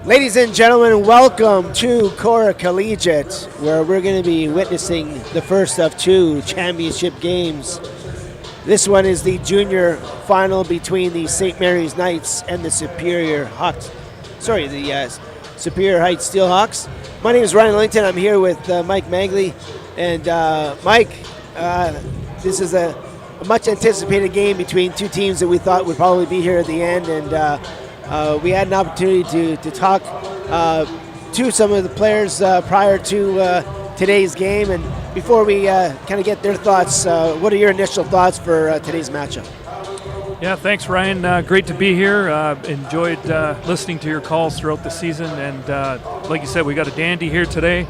Ladies and gentlemen, welcome to Cora Collegiate, where we're going to be witnessing the first of two championship games. This one is the junior final between the St. Mary's Knights and the Superior Heights Steelhawks. My name is Ryan Langton. I'm here with Mike Magley. And Mike, this is a much anticipated game between two teams that we thought would probably be here at the end. And we had an opportunity to talk to some of the players prior to today's game. And before we kind of get their thoughts, what are your initial thoughts for today's matchup? Yeah, thanks, Ryan. Great to be here. Enjoyed listening to your calls throughout the season. And like you said, we got a dandy here today.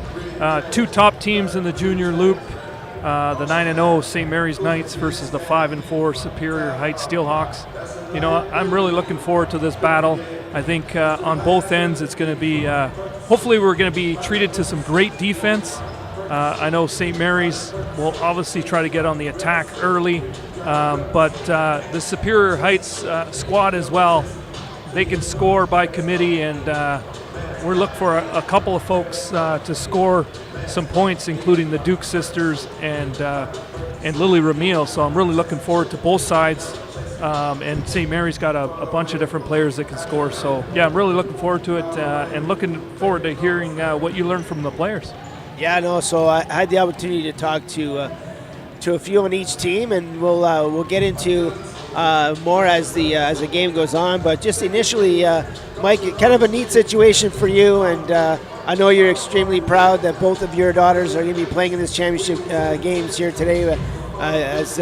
Two top teams in the junior loop. The 9-0 St. Mary's Knights versus the 5-4 Superior Heights Steelhawks. You know, I'm really looking forward to this battle. I think on both ends it's going to be, hopefully we're going to be treated to some great defense. I know St. Mary's will obviously try to get on the attack early, but the Superior Heights squad as well, they can score by committee, and we're looking for a couple of folks to score some points, including the Duke sisters and Lily Ramil. So I'm really looking forward to both sides. And St. Mary's got a bunch of different players that can score. So, yeah, I'm really looking forward to it and looking forward to hearing what you learned from the players. Yeah, no, so I had the opportunity to talk to a few on each team, and we'll get into more as the game goes on. But just initially, Mike, kind of a neat situation for you, and I know you're extremely proud that both of your daughters are going to be playing in this championship games here today as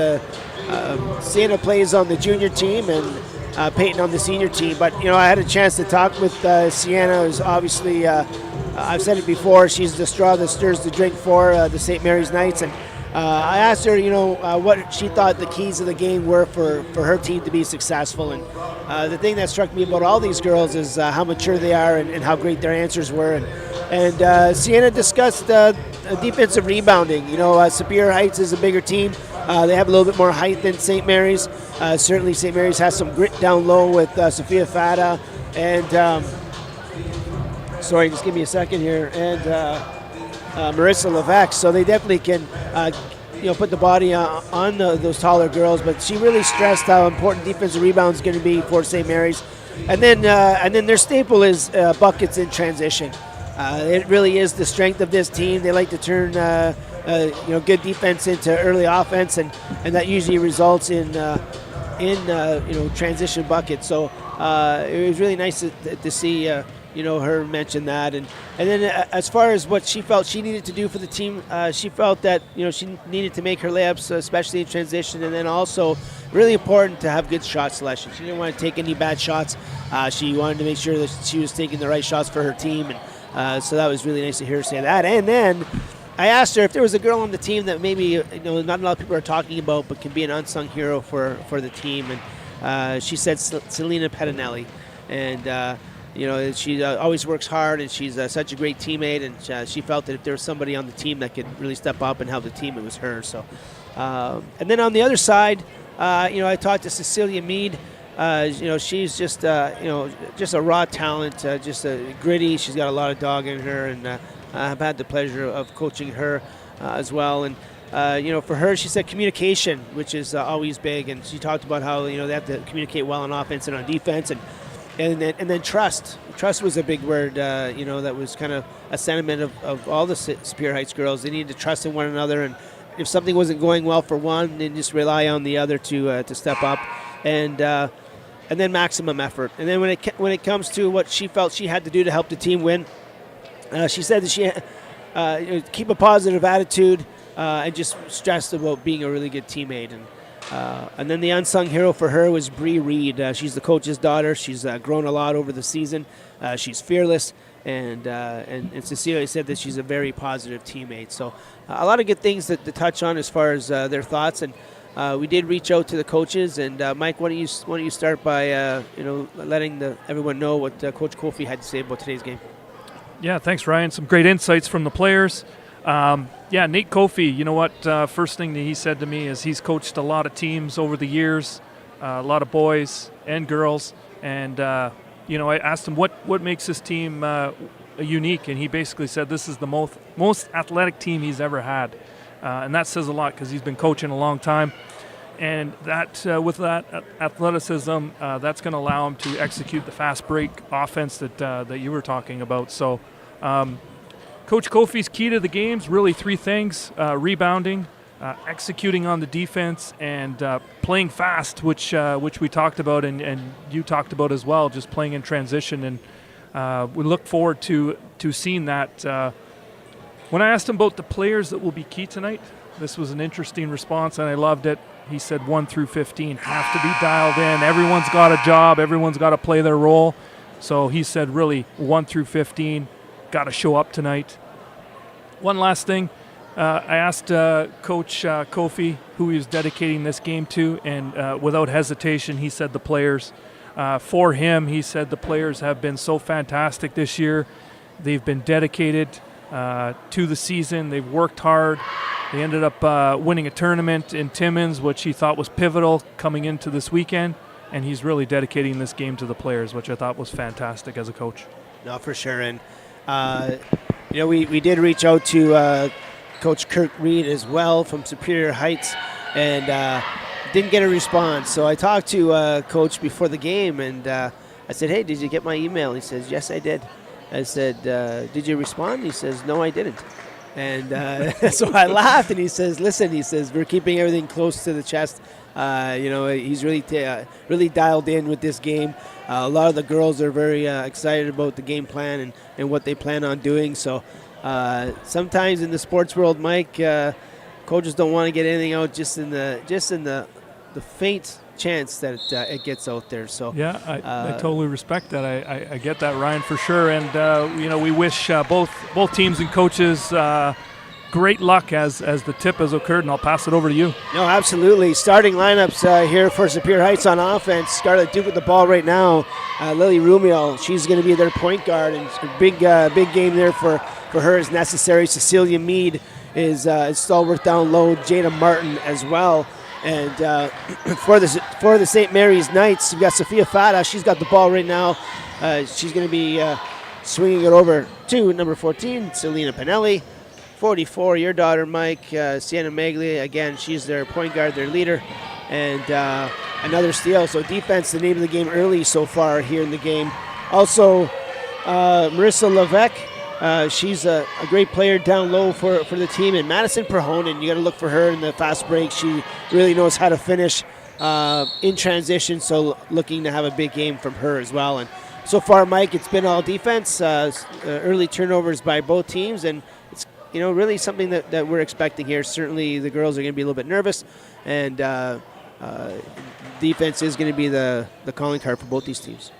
Sienna plays on the junior team and Peyton on the senior team. But, you know, I had a chance to talk with Sienna, who's obviously, I've said it before, she's the straw that stirs the drink for the St. Mary's Knights. And I asked her, you know, what she thought the keys of the game were for her team to be successful. And the thing that struck me about all these girls is how mature they are and how great their answers were. And Sienna discussed defensive rebounding. You know, Superior Heights is a bigger team. They have a little bit more height than St. Mary's. Certainly St. Mary's has some grit down low with Sophia Fata and, sorry, just give me a second here, and Marissa Levesque. So they definitely can, put the body on those taller girls. But she really stressed how important defensive rebound is going to be for St. Mary's. And then their staple is buckets in transition. It really is the strength of this team. They like to turn good defense into early offense, and that usually results in transition buckets. So it was really nice to see her mention that. And then as far as what she felt she needed to do for the team, she felt that she needed to make her layups, especially in transition, and then also really important to have good shot selection. She didn't want to take any bad shots. She wanted to make sure that she was taking the right shots for her team, and so that was really nice to hear her say that. And then I asked her if there was a girl on the team that maybe not a lot of people are talking about, but can be an unsung hero for the team. And she said Selena Pettinelli, and she always works hard, and she's such a great teammate. And she felt that if there was somebody on the team that could really step up and help the team, it was her. So, and then on the other side, I talked to Cecilia Mead. She's just a raw talent, just gritty. She's got a lot of dog in her, and I've had the pleasure of coaching her as well. And, for her, she said communication, which is always big. And she talked about how, they have to communicate well on offense and on defense. And then trust. Trust was a big word, that was kind of a sentiment of all the Superior Heights girls. They needed to trust in one another. And if something wasn't going well for one, then just rely on the other to step up. And then maximum effort. And then when it comes to what she felt she had to do to help the team win, she said that she keep a positive attitude and just stressed about being a really good teammate. And then the unsung hero for her was Bree Reed. She's the coach's daughter. She's grown a lot over the season. She's fearless, and Cecilia said that she's a very positive teammate. So a lot of good things to touch on as far as their thoughts. And we did reach out to the coaches. And Mike, why don't you start by letting everyone know what Coach Kofi had to say about today's game? Yeah, thanks, Ryan. Some great insights from the players. Nate Kofi, you know what, first thing that he said to me is he's coached a lot of teams over the years, a lot of boys and girls, and I asked him what makes this team unique, and he basically said this is the most athletic team he's ever had, and that says a lot because he's been coaching a long time, and that with that athleticism, that's going to allow him to execute the fast break offense that you were talking about. So, Coach Kofi's key to the games really three things: rebounding, executing on the defense, and playing fast, which we talked about and you talked about as well, just playing in transition. And we look forward to seeing that. When I asked him about the players that will be key tonight, this was an interesting response, and I loved it. He said 1 through 15 have to be dialed in. Everyone's got a job. Everyone's got to play their role. So he said really 1 through 15 got to show up tonight. One last thing. I asked Coach Kofi who he was dedicating this game to, and without hesitation, he said the players. For him, he said the players have been so fantastic this year. They've been dedicated to the season. They've worked hard. They ended up winning a tournament in Timmins, which he thought was pivotal coming into this weekend, and he's really dedicating this game to the players, which I thought was fantastic as a coach. No, for sure. And, we did reach out to Coach Kirk Reed as well from Superior Heights, and didn't get a response. So I talked to Coach before the game, and I said, hey, did you get my email? He says, yes, I did. I said, did you respond? He says, no, I didn't. And so I laughed, and he says, listen, we're keeping everything close to the chest. He's really dialed in with this game. A lot of the girls are very excited about the game plan and what they plan on doing. So sometimes in the sports world, Mike, coaches don't want to get anything out just in the faint chance that it gets out there. So yeah, I totally respect that. I get that, Ryan, for sure. And we wish both teams and coaches great luck as the tip has occurred, and I'll pass it over to you. No, absolutely. Starting lineups here for Superior Heights on offense. Scarlett Duke with the ball right now. Lily Rumio, she's going to be their point guard, and a big game there for her is necessary. Cecilia Mead is stalwart down low. Jada Martin as well. And for the St. Mary's Knights, you've got Sophia Fata. She's got the ball right now. She's going to be swinging it over to number 14, Selena Pinelli. 44, your daughter, Mike. Sienna Magli, again, she's their point guard, their leader. And another steal. So defense, the name of the game early so far here in the game. Also, Marissa Levesque. She's a great player down low for the team. And Madison Perhonen, you got to look for her in the fast break. She really knows how to finish in transition, so looking to have a big game from her as well. And so far, Mike, it's been all defense, early turnovers by both teams, and it's really something that we're expecting here. Certainly the girls are going to be a little bit nervous, and defense is going to be the calling card for both these teams.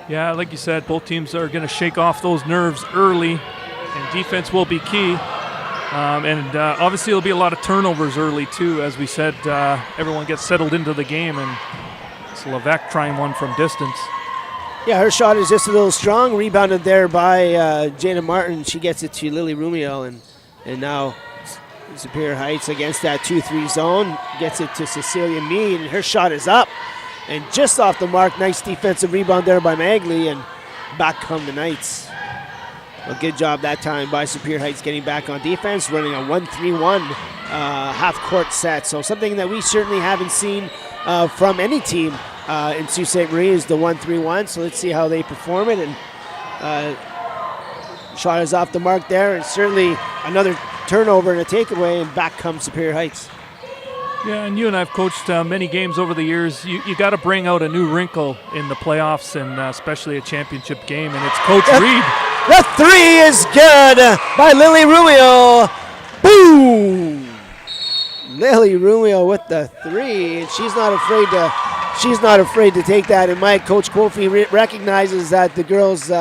Yeah, like you said, both teams are going to shake off those nerves early, and defense will be key. Obviously, there'll be a lot of turnovers early, too. As we said, everyone gets settled into the game, and it's Levesque trying one from distance. Yeah, her shot is just a little strong. Rebounded there by Jada Martin. She gets it to Lily Rumio, and now Superior Heights against that 2-3 zone. Gets it to Cecilia Mead, and her shot is up. And just off the mark, nice defensive rebound there by Magli, and back come the Knights. A good job that time by Superior Heights getting back on defense, running a 1-3-1 half-court set. So something that we certainly haven't seen from any team in Sault Ste. Marie is the 1-3-1. So let's see how they perform it. And shot is off the mark there, and certainly another turnover and a takeaway, and back comes Superior Heights. Yeah, and you and I have coached many games over the years. You got to bring out a new wrinkle in the playoffs, and especially a championship game, and it's Coach Reed. The three is good by Lily Rumio. Boom! Lily Rumio with the three, and she's not afraid to take that. And Coach Kofi recognizes that the girls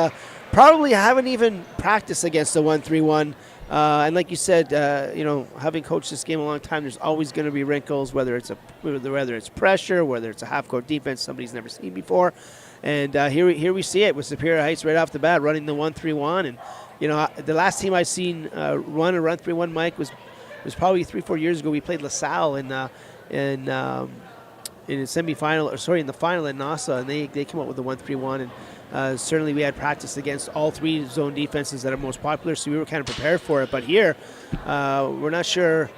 probably haven't even practiced against the 1-3-1. And like you said, having coached this game a long time, there's always going to be wrinkles, whether it's pressure, whether it's a half-court defense somebody's never seen before. And here we see it with Superior Heights right off the bat running the 1-3-1. And the last team I've seen run a 1-3-1, Mike, was probably 3-4 years ago. We played LaSalle in the semifinal, in the final in Nassau, and they came up with the 1-3-1. And certainly we had practice against all 3 zone defenses that are most popular, so we were kind of prepared for it. But here, we're not sure,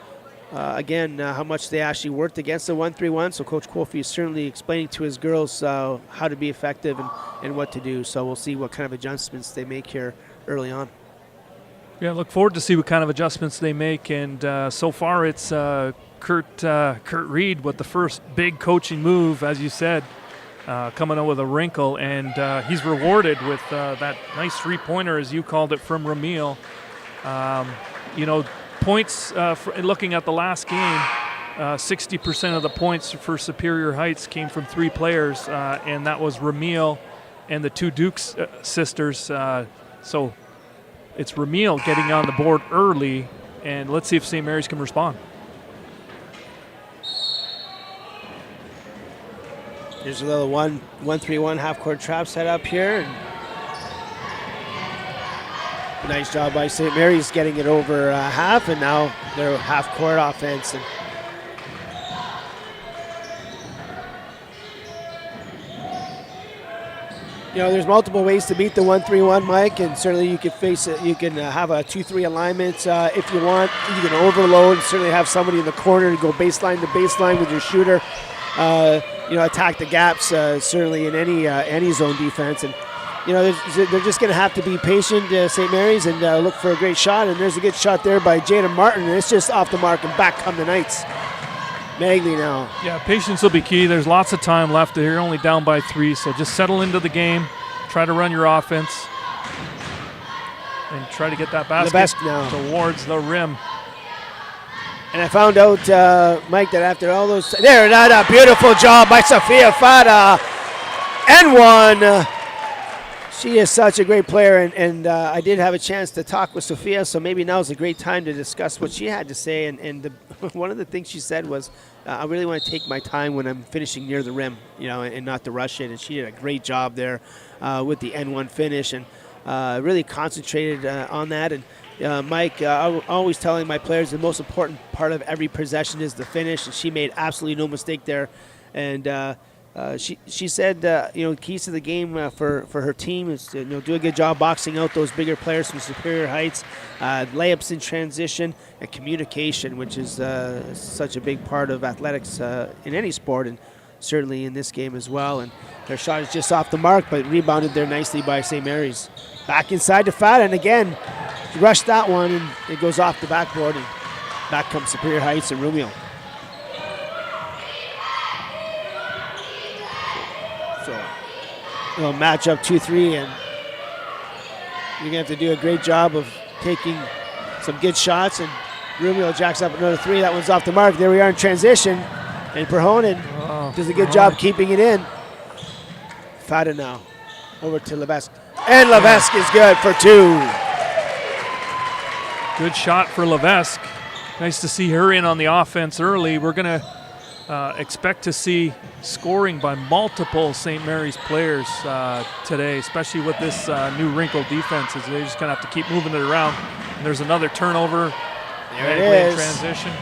how much they actually worked against the 1-3-1. So Coach Kofi is certainly explaining to his girls how to be effective and what to do. So we'll see what kind of adjustments they make here early on. Yeah, look forward to see what kind of adjustments they make. And so far it's Kurt Reed with the first big coaching move, as you said, coming out with a wrinkle. And he's rewarded with that nice three-pointer, as you called it, from Ramil. Points, looking at the last game, 60% of the points for Superior Heights came from 3 players, and that was Ramil and the 2 Dukes sisters. So it's Ramil getting on the board early, and let's see if St. Mary's can respond. There's a little 1-3-1 half-court trap set up here. Nice job by St. Mary's getting it over half, and now they're half-court offense. And there's multiple ways to beat the 1-3-1, Mike, and certainly you can face it. You can have a 2-3 alignment if you want. You can overload and certainly have somebody in the corner to go baseline to baseline with your shooter. Attack the gaps certainly in any zone defense. And they're just going to have to be patient, St. Mary's, and look for a great shot. And there's a good shot there by Jada Martin, and it's just off the mark, and back come the Knights. Magley now. Yeah, patience will be key. There's lots of time left. You're only down by 3, so just settle into the game. Try to run your offense, and try to get that basket towards the rim. And I found out, Mike, that after all those... There, a beautiful job by Sophia Fada. And one. She is such a great player, and I did have a chance to talk with Sophia, so maybe now is a great time to discuss what she had to say. And one of the things she said was, I really want to take my time when I'm finishing near the rim, and not to rush it. And she did a great job there with the N1 finish, and really concentrated on that. And Mike, I'm always telling my players the most important part of every possession is the finish, and she made absolutely no mistake there. And she said, keys to the game for her team is to do a good job boxing out those bigger players from Superior Heights, layups in transition, and communication, which is such a big part of athletics in any sport, and certainly in this game as well. And their shot is just off the mark, but rebounded there nicely by St. Mary's. Back inside to Fat, and again, rushed that one, and it goes off the backboard, and back comes Superior Heights and Romeo. So, they'll match up 2-3, and you're going to have to do a great job of taking some good shots, and Romeo jacks up another 3. That one's off the mark. There we are in transition, and Perhonen does a good job keeping it in. Fada now over to Levesque, and Levesque is good for 2. Good shot for Levesque. Nice to see her in on the offense early. We're going to expect to see scoring by multiple St. Mary's players today, especially with this new wrinkled defense. They're just going to have to keep moving it around. And there's another turnover. There it is. Transition.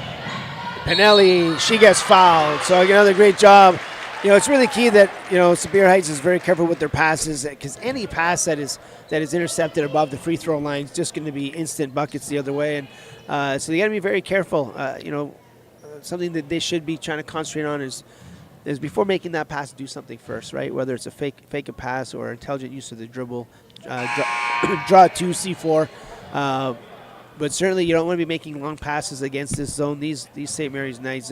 Pinelli, she gets fouled. So another great job. It's really key that Superior Heights is very careful with their passes, because any pass that is intercepted above the free throw line is just going to be instant buckets the other way, and so they got to be very careful. Something that they should be trying to concentrate on is before making that pass, do something first, right? Whether it's a fake a pass or intelligent use of the dribble, draw 2, C4. But certainly you don't want to be making long passes against this zone. These St. Mary's Knights,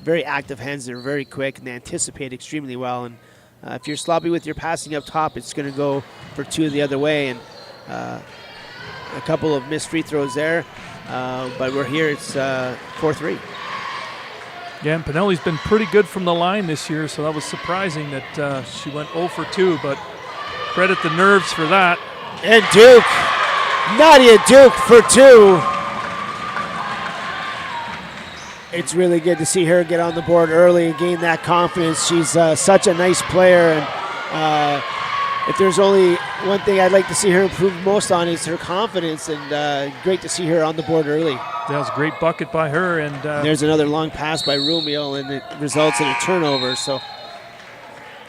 very active hands. They're very quick, and they anticipate extremely well. And if you're sloppy with your passing up top, it's going to go for 2 the other way. And a couple of missed free throws there. But we're here. It's 4-3. Yeah, and Pinelli's been pretty good from the line this year, so that was surprising that she went 0 for 2. But credit the nerves for that. And Duke. Nadia Duke for 2. It's really good to see her get on the board early and gain that confidence. She's such a nice player, and if there's only one thing I'd like to see her improve most on is her confidence, and great to see her on the board early. That was a great bucket by her, and there's another long pass by Romeo, and it results in a turnover. So,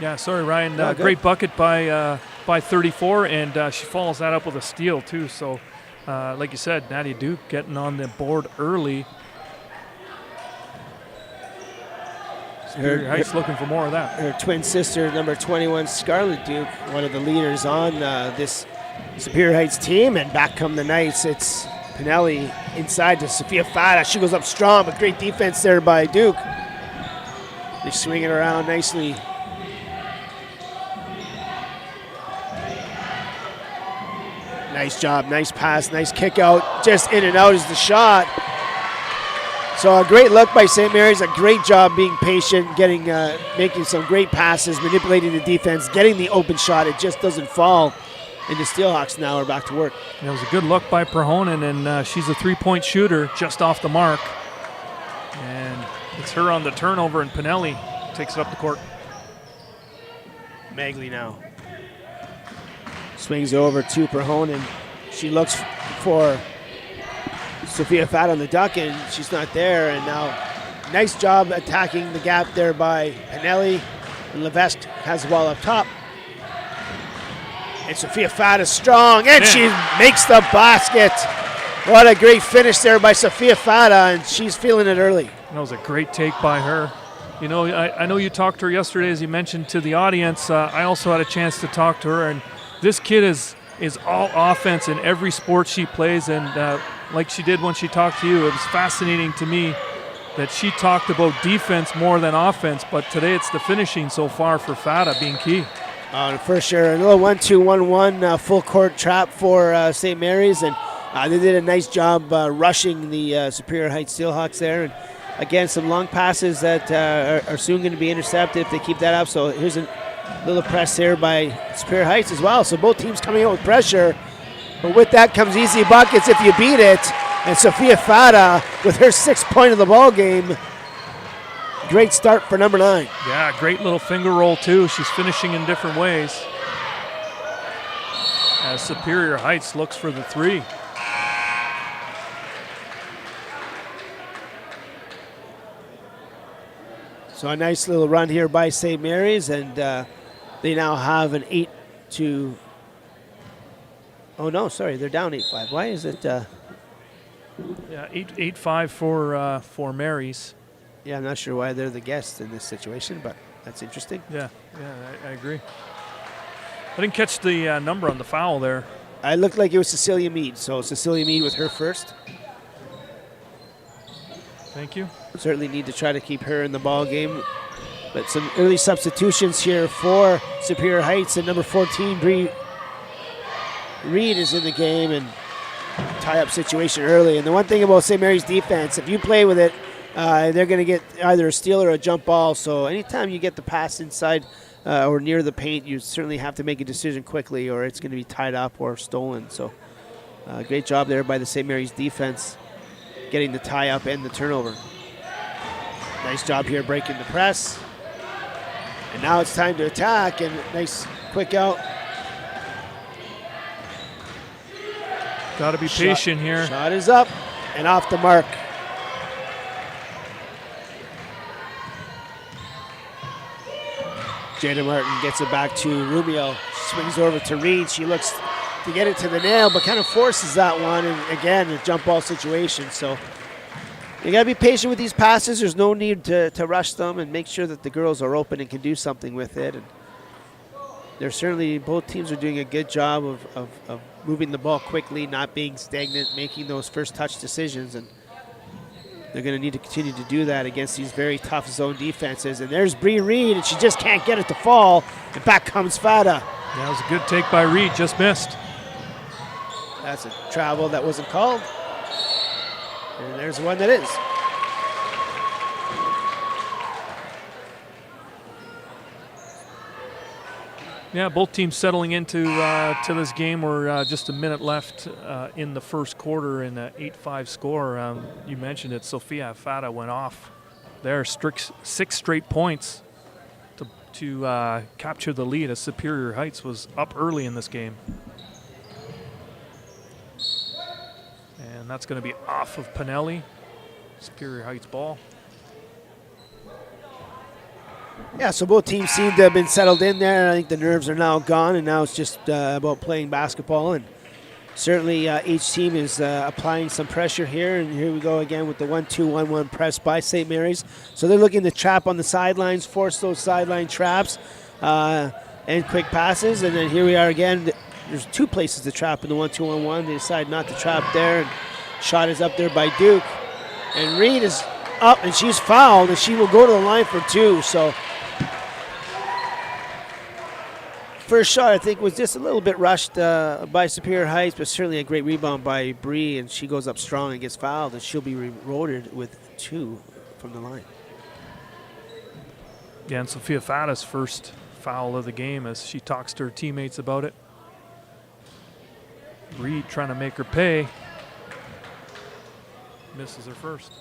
yeah, sorry, Ryan. Great bucket by by 34, and she follows that up with a steal too. So, like you said, Natty Duke getting on the board early. Superior Heights looking for more of that. Her twin sister, number 21, Scarlett Duke, one of the leaders on this Superior Heights team, and back come the Knights. It's Pinelli inside to Sophia Fata. She goes up strong, but great defense there by Duke. They swing it around nicely. Nice job, nice pass, nice kick out. Just in and out is the shot. So a great look by St. Mary's, a great job being patient, getting, making some great passes, manipulating the defense, getting the open shot. It just doesn't fall. And the Steelhawks now are back to work. It was a good look by Perhonen, and she's a three-point shooter just off the mark. And it's her on the turnover, and Pinelli takes it up the court. Magley now swings over to Perhonen. She looks for Sophia Fat on the duck, and she's not there. And now, nice job attacking the gap there by Pinelli. And Levesque has the ball up top. And Sophia Fat is strong, and she makes the basket. What a great finish there by Sophia Fata, and she's feeling it early. That was a great take by her. You know, I know you talked to her yesterday, as you mentioned to the audience. I also had a chance to talk to her, and this kid is all offense in every sport she plays, and like she did when she talked to you, it was fascinating to me that she talked about defense more than offense, but today it's the finishing so far for Fata being key. For sure, a little 1-2-1-1 full court trap for St. Mary's, and they did a nice job rushing the Superior Heights Steelhawks there. And again, some long passes that are soon going to be intercepted if they keep that up. So here's a little press here by Superior Heights as well. So both teams coming out with pressure, but with that comes easy buckets if you beat it. And Sophia Fata with her 6th point of the ball game. Great start for number 9. Yeah, great little finger roll too. She's finishing in different ways. As Superior Heights looks for the 3. So a nice little run here by St. Mary's, and they now have an 8-2. Oh no, sorry, they're down 8-5. Why is it? Yeah, 8-5 for Mary's. Yeah, I'm not sure why they're the guests in this situation, but that's interesting. Yeah, I agree. I didn't catch the number on the foul there. I looked like it was Cecilia Mead, so Cecilia Mead with her first. Thank you. Certainly need to try to keep her in the ball game. But some early substitutions here for Superior Heights, and number 14, Bree Reed is in the game, and tie-up situation early. And the one thing about St. Mary's defense, if you play with it, they're going to get either a steal or a jump ball. So anytime you get the pass inside or near the paint, you certainly have to make a decision quickly, or it's going to be tied up or stolen. So great job there by the St. Mary's defense, getting the tie-up and the turnover. Nice job here breaking the press. And now it's time to attack, and nice quick out. Got to be patient here. Shot is up and off the mark. Jada Martin gets it back to Rumio. Swings over to Reed. She looks to get it to the nail, but kind of forces that one. And again, a jump ball situation. So you got to be patient with these passes. There's no need to rush them, and make sure that the girls are open and can do something with it. And they're certainly, both teams are doing a good job of moving the ball quickly, not being stagnant, making those first touch decisions. And they're going to need to continue to do that against these very tough zone defenses. And there's Bree Reed, and she just can't get it to fall. And back comes Fata. That was a good take by Reed, just missed. That's a travel that wasn't called. And there's one that is. Yeah, both teams settling into to this game. We're just a minute left in the first quarter in an 8-5 score. You mentioned it, Sophia Fata went off there. 6 straight points to capture the lead as Superior Heights was up early in this game. And that's going to be off of Pinelli. Superior Heights ball. Yeah, so both teams seem to have been settled in there. I think the nerves are now gone, and now it's just about playing basketball. And certainly each team is applying some pressure here. And here we go again with the 1-2-1-1 press by St. Mary's. So they're looking to trap on the sidelines, force those sideline traps, and quick passes. And then here we are again. There's two places to trap in the 1-2-1-1. They decide not to trap there. And shot is up there by Duke. And Reed is up, and she's fouled, and she will go to the line for two. So first shot, I think, was just a little bit rushed by Superior Heights, but certainly a great rebound by Bree, and she goes up strong and gets fouled, and she'll be rewarded with two from the line. Yeah, and Sophia Fata's first foul of the game as she talks to her teammates about it. Reed trying to make her pay. Misses her first.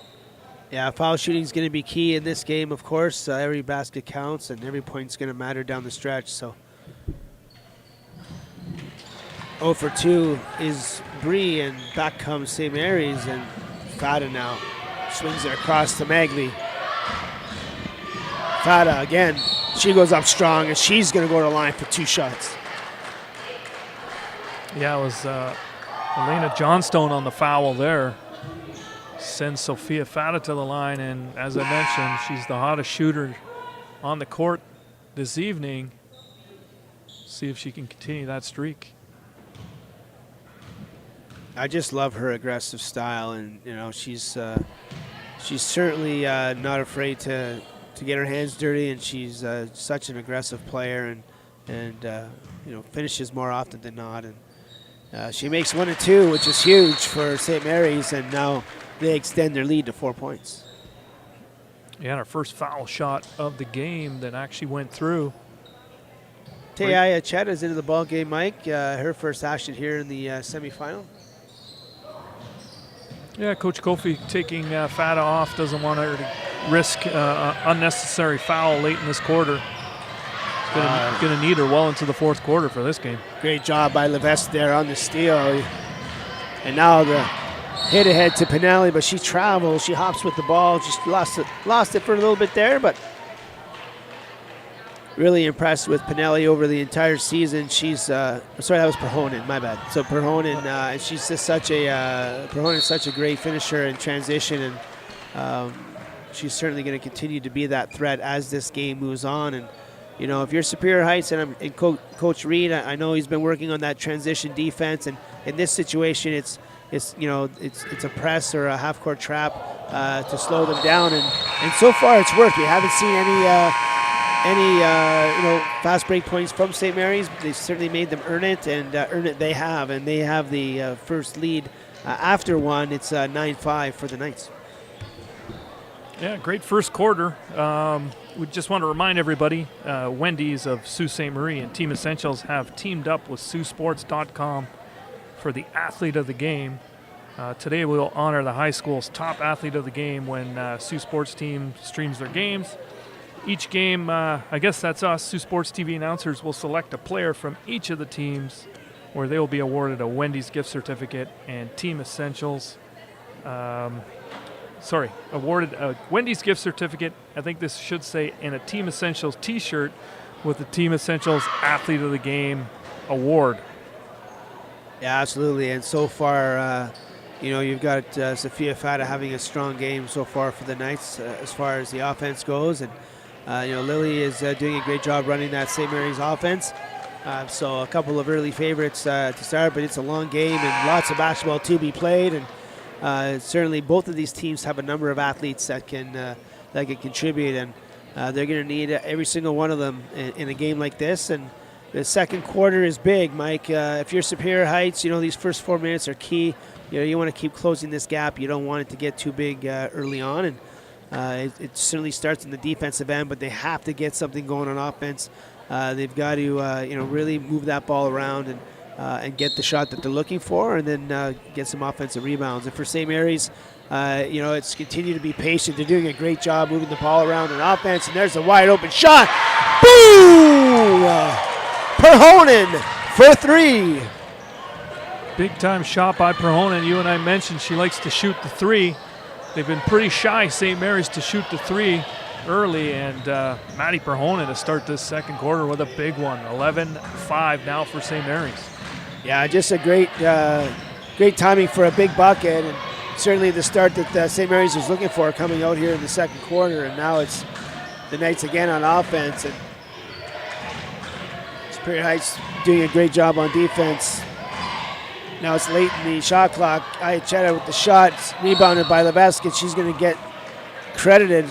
Yeah, foul shooting is going to be key in this game, of course. Every basket counts, and every point's going to matter down the stretch, so 0 for 2 is Bree, and back comes St. Mary's, and Fata now swings it across to Magley. Fata again, she goes up strong, and she's going to go to the line for two shots. Yeah, it was Elena Johnstone on the foul there. Sends Sophia Fata to the line, and as I mentioned, she's the hottest shooter on the court this evening. See if she can continue that streak. I just love her aggressive style, and you know she's certainly not afraid to get her hands dirty, and she's such an aggressive player, and you know finishes more often than not, and she makes 1 and 2, which is huge for St. Mary's, and now they extend their lead to 4 points. Yeah, and our first foul shot of the game that actually went through. Teaya Chet is into the ball game, Mike. Her first action here in the semifinal. Yeah, Coach Kofi taking Fata off, doesn't want her to risk unnecessary foul late in this quarter. Going to need her well into the fourth quarter for this game. Great job by Levesque there on the steal. And now the hit ahead to Pinelli, but she travels, she hops with the ball, just lost it for a little bit there, but really impressed with Pinelli over the entire season. She's sorry, that was Perhonen, my bad. So Perhonen, and she's just such a great finisher in transition, and she's certainly going to continue to be that threat as this game moves on. And you know, if you're Superior Heights and Coach Reed, I know he's been working on that transition defense, and in this situation, it's a press or a half-court trap to slow them down, and so far it's worked. We haven't seen any fast break points from St. Mary's. They certainly made them earn it, and earn it they have, and they have the first lead after one. It's 9-5 for the Knights. Yeah, great first quarter. We just want to remind everybody, Wendy's of Sault Ste. Marie and Team Essentials have teamed up with Saultsports.com for the Athlete of the Game. Today we'll honor the high school's top athlete of the game when Sault Sports team streams their games. Each game, I guess that's us, Sault Sports TV announcers will select a player from each of the teams where they will be awarded a Wendy's gift certificate and Team Essentials. Awarded a Wendy's gift certificate. I think this should say, and a Team Essentials t-shirt with the Team Essentials Athlete of the Game award. Yeah, absolutely. And so far, you've got Sophia Fata having a strong game so far for the Knights as far as the offense goes. And, Lily is doing a great job running that St. Mary's offense. So a couple of early favorites to start, but it's a long game and lots of basketball to be played. And certainly both of these teams have a number of athletes that can contribute. And they're going to need every single one of them in a game like this. And the second quarter is big, Mike. If you're Superior Heights, these first 4 minutes are key. You want to keep closing this gap. You don't want it to get too big early on. And it certainly starts in the defensive end, but they have to get something going on offense. They've got to, really move that ball around and get the shot that they're looking for, and then get some offensive rebounds. And for St. Mary's, it's continue to be patient. They're doing a great job moving the ball around on offense, and there's a wide open shot. Boom! Perhonen for three. Big time shot by Perhonen. You and I mentioned she likes to shoot the three. They've been pretty shy, St. Mary's, to shoot the three. early, and Maddie Perhonen to start this second quarter with a big one. 11-5 now for St. Mary's. Yeah, just a great timing for a big bucket, and certainly the start that St. Mary's was looking for coming out here in the second quarter, and now it's the Knights again on offense, and Superior Heights doing a great job on defense. Now it's late in the shot clock. Iacheta with the shot, rebounded by Levesque, and she's going to get credited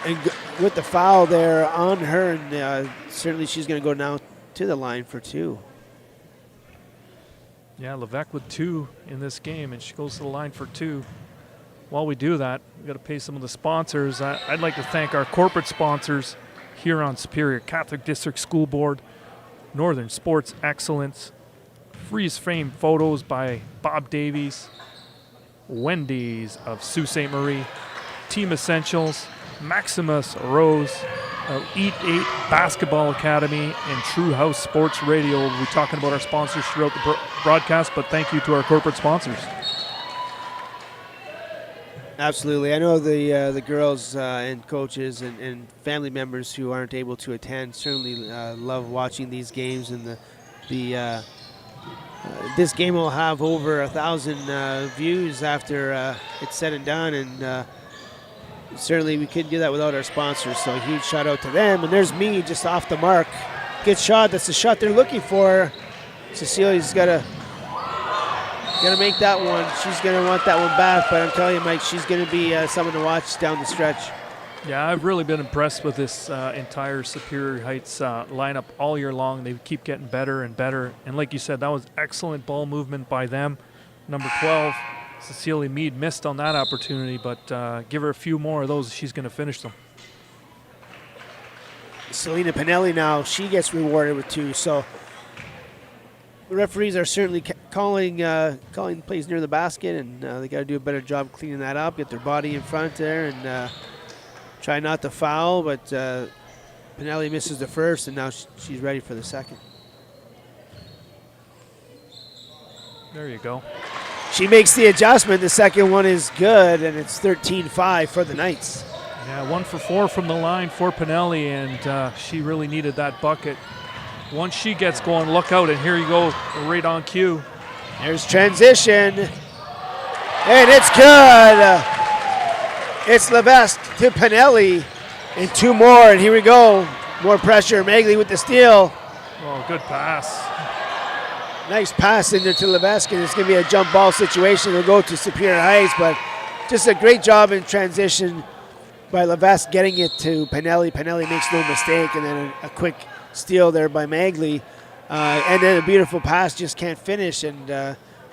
and with the foul there on her, and certainly she's going to go now to the line for 2. Yeah, Levesque with 2 in this game, and she goes to the line for 2. While we do that, we've got to pay some of the sponsors. I'd like to thank our corporate sponsors here on Superior: Catholic District School Board, Northern Sports Excellence, freeze frame photos by Bob Davies, Wendy's of Sault Ste. Marie, Team Essentials, Maximus Rose, Eat 8 Basketball Academy, and True House Sports Radio. We'll be talking about our sponsors throughout the broadcast, but thank you to our corporate sponsors. Absolutely. I know the girls and coaches and family members who aren't able to attend certainly love watching these games, and this game will have over 1,000 views after it's said and done, and certainly we couldn't do that without our sponsors, so a huge shout out to them. And there's me just off the mark. Good shot. That's the shot they're looking for. Cecilia's got to make that one. She's going to want that one back, but I'm telling you, Mike, she's going to be someone to watch down the stretch. Yeah, I've really been impressed with this entire Superior Heights lineup all year long. They keep getting better and better. And like you said, that was excellent ball movement by them. Number 12, Cecilia Mead, missed on that opportunity, but give her a few more of those, she's going to finish them. Selena Pinelli now, she gets rewarded with 2. So the referees are certainly calling plays near the basket, and they got to do a better job cleaning that up, get their body in front there, and try not to foul. But Pinelli misses the first, and now she's ready for the second. There you go. She makes the adjustment. The second one is good, and it's 13-5 for the Knights. Yeah, 1 for 4 from the line for Pinelli, and she really needed that bucket. Once she gets going, look out, and here you go, right on cue. There's transition, and it's good. It's Levesque to Pinelli, and 2 more, and here we go. More pressure. Magley with the steal. Oh, good pass. Nice pass in there to Levesque, and it's going to be a jump ball situation. It'll go to Superior Heights, but just a great job in transition by Levesque getting it to Pinelli. Pinelli makes no mistake, and then a quick steal there by Magley. And then a beautiful pass, just can't finish. And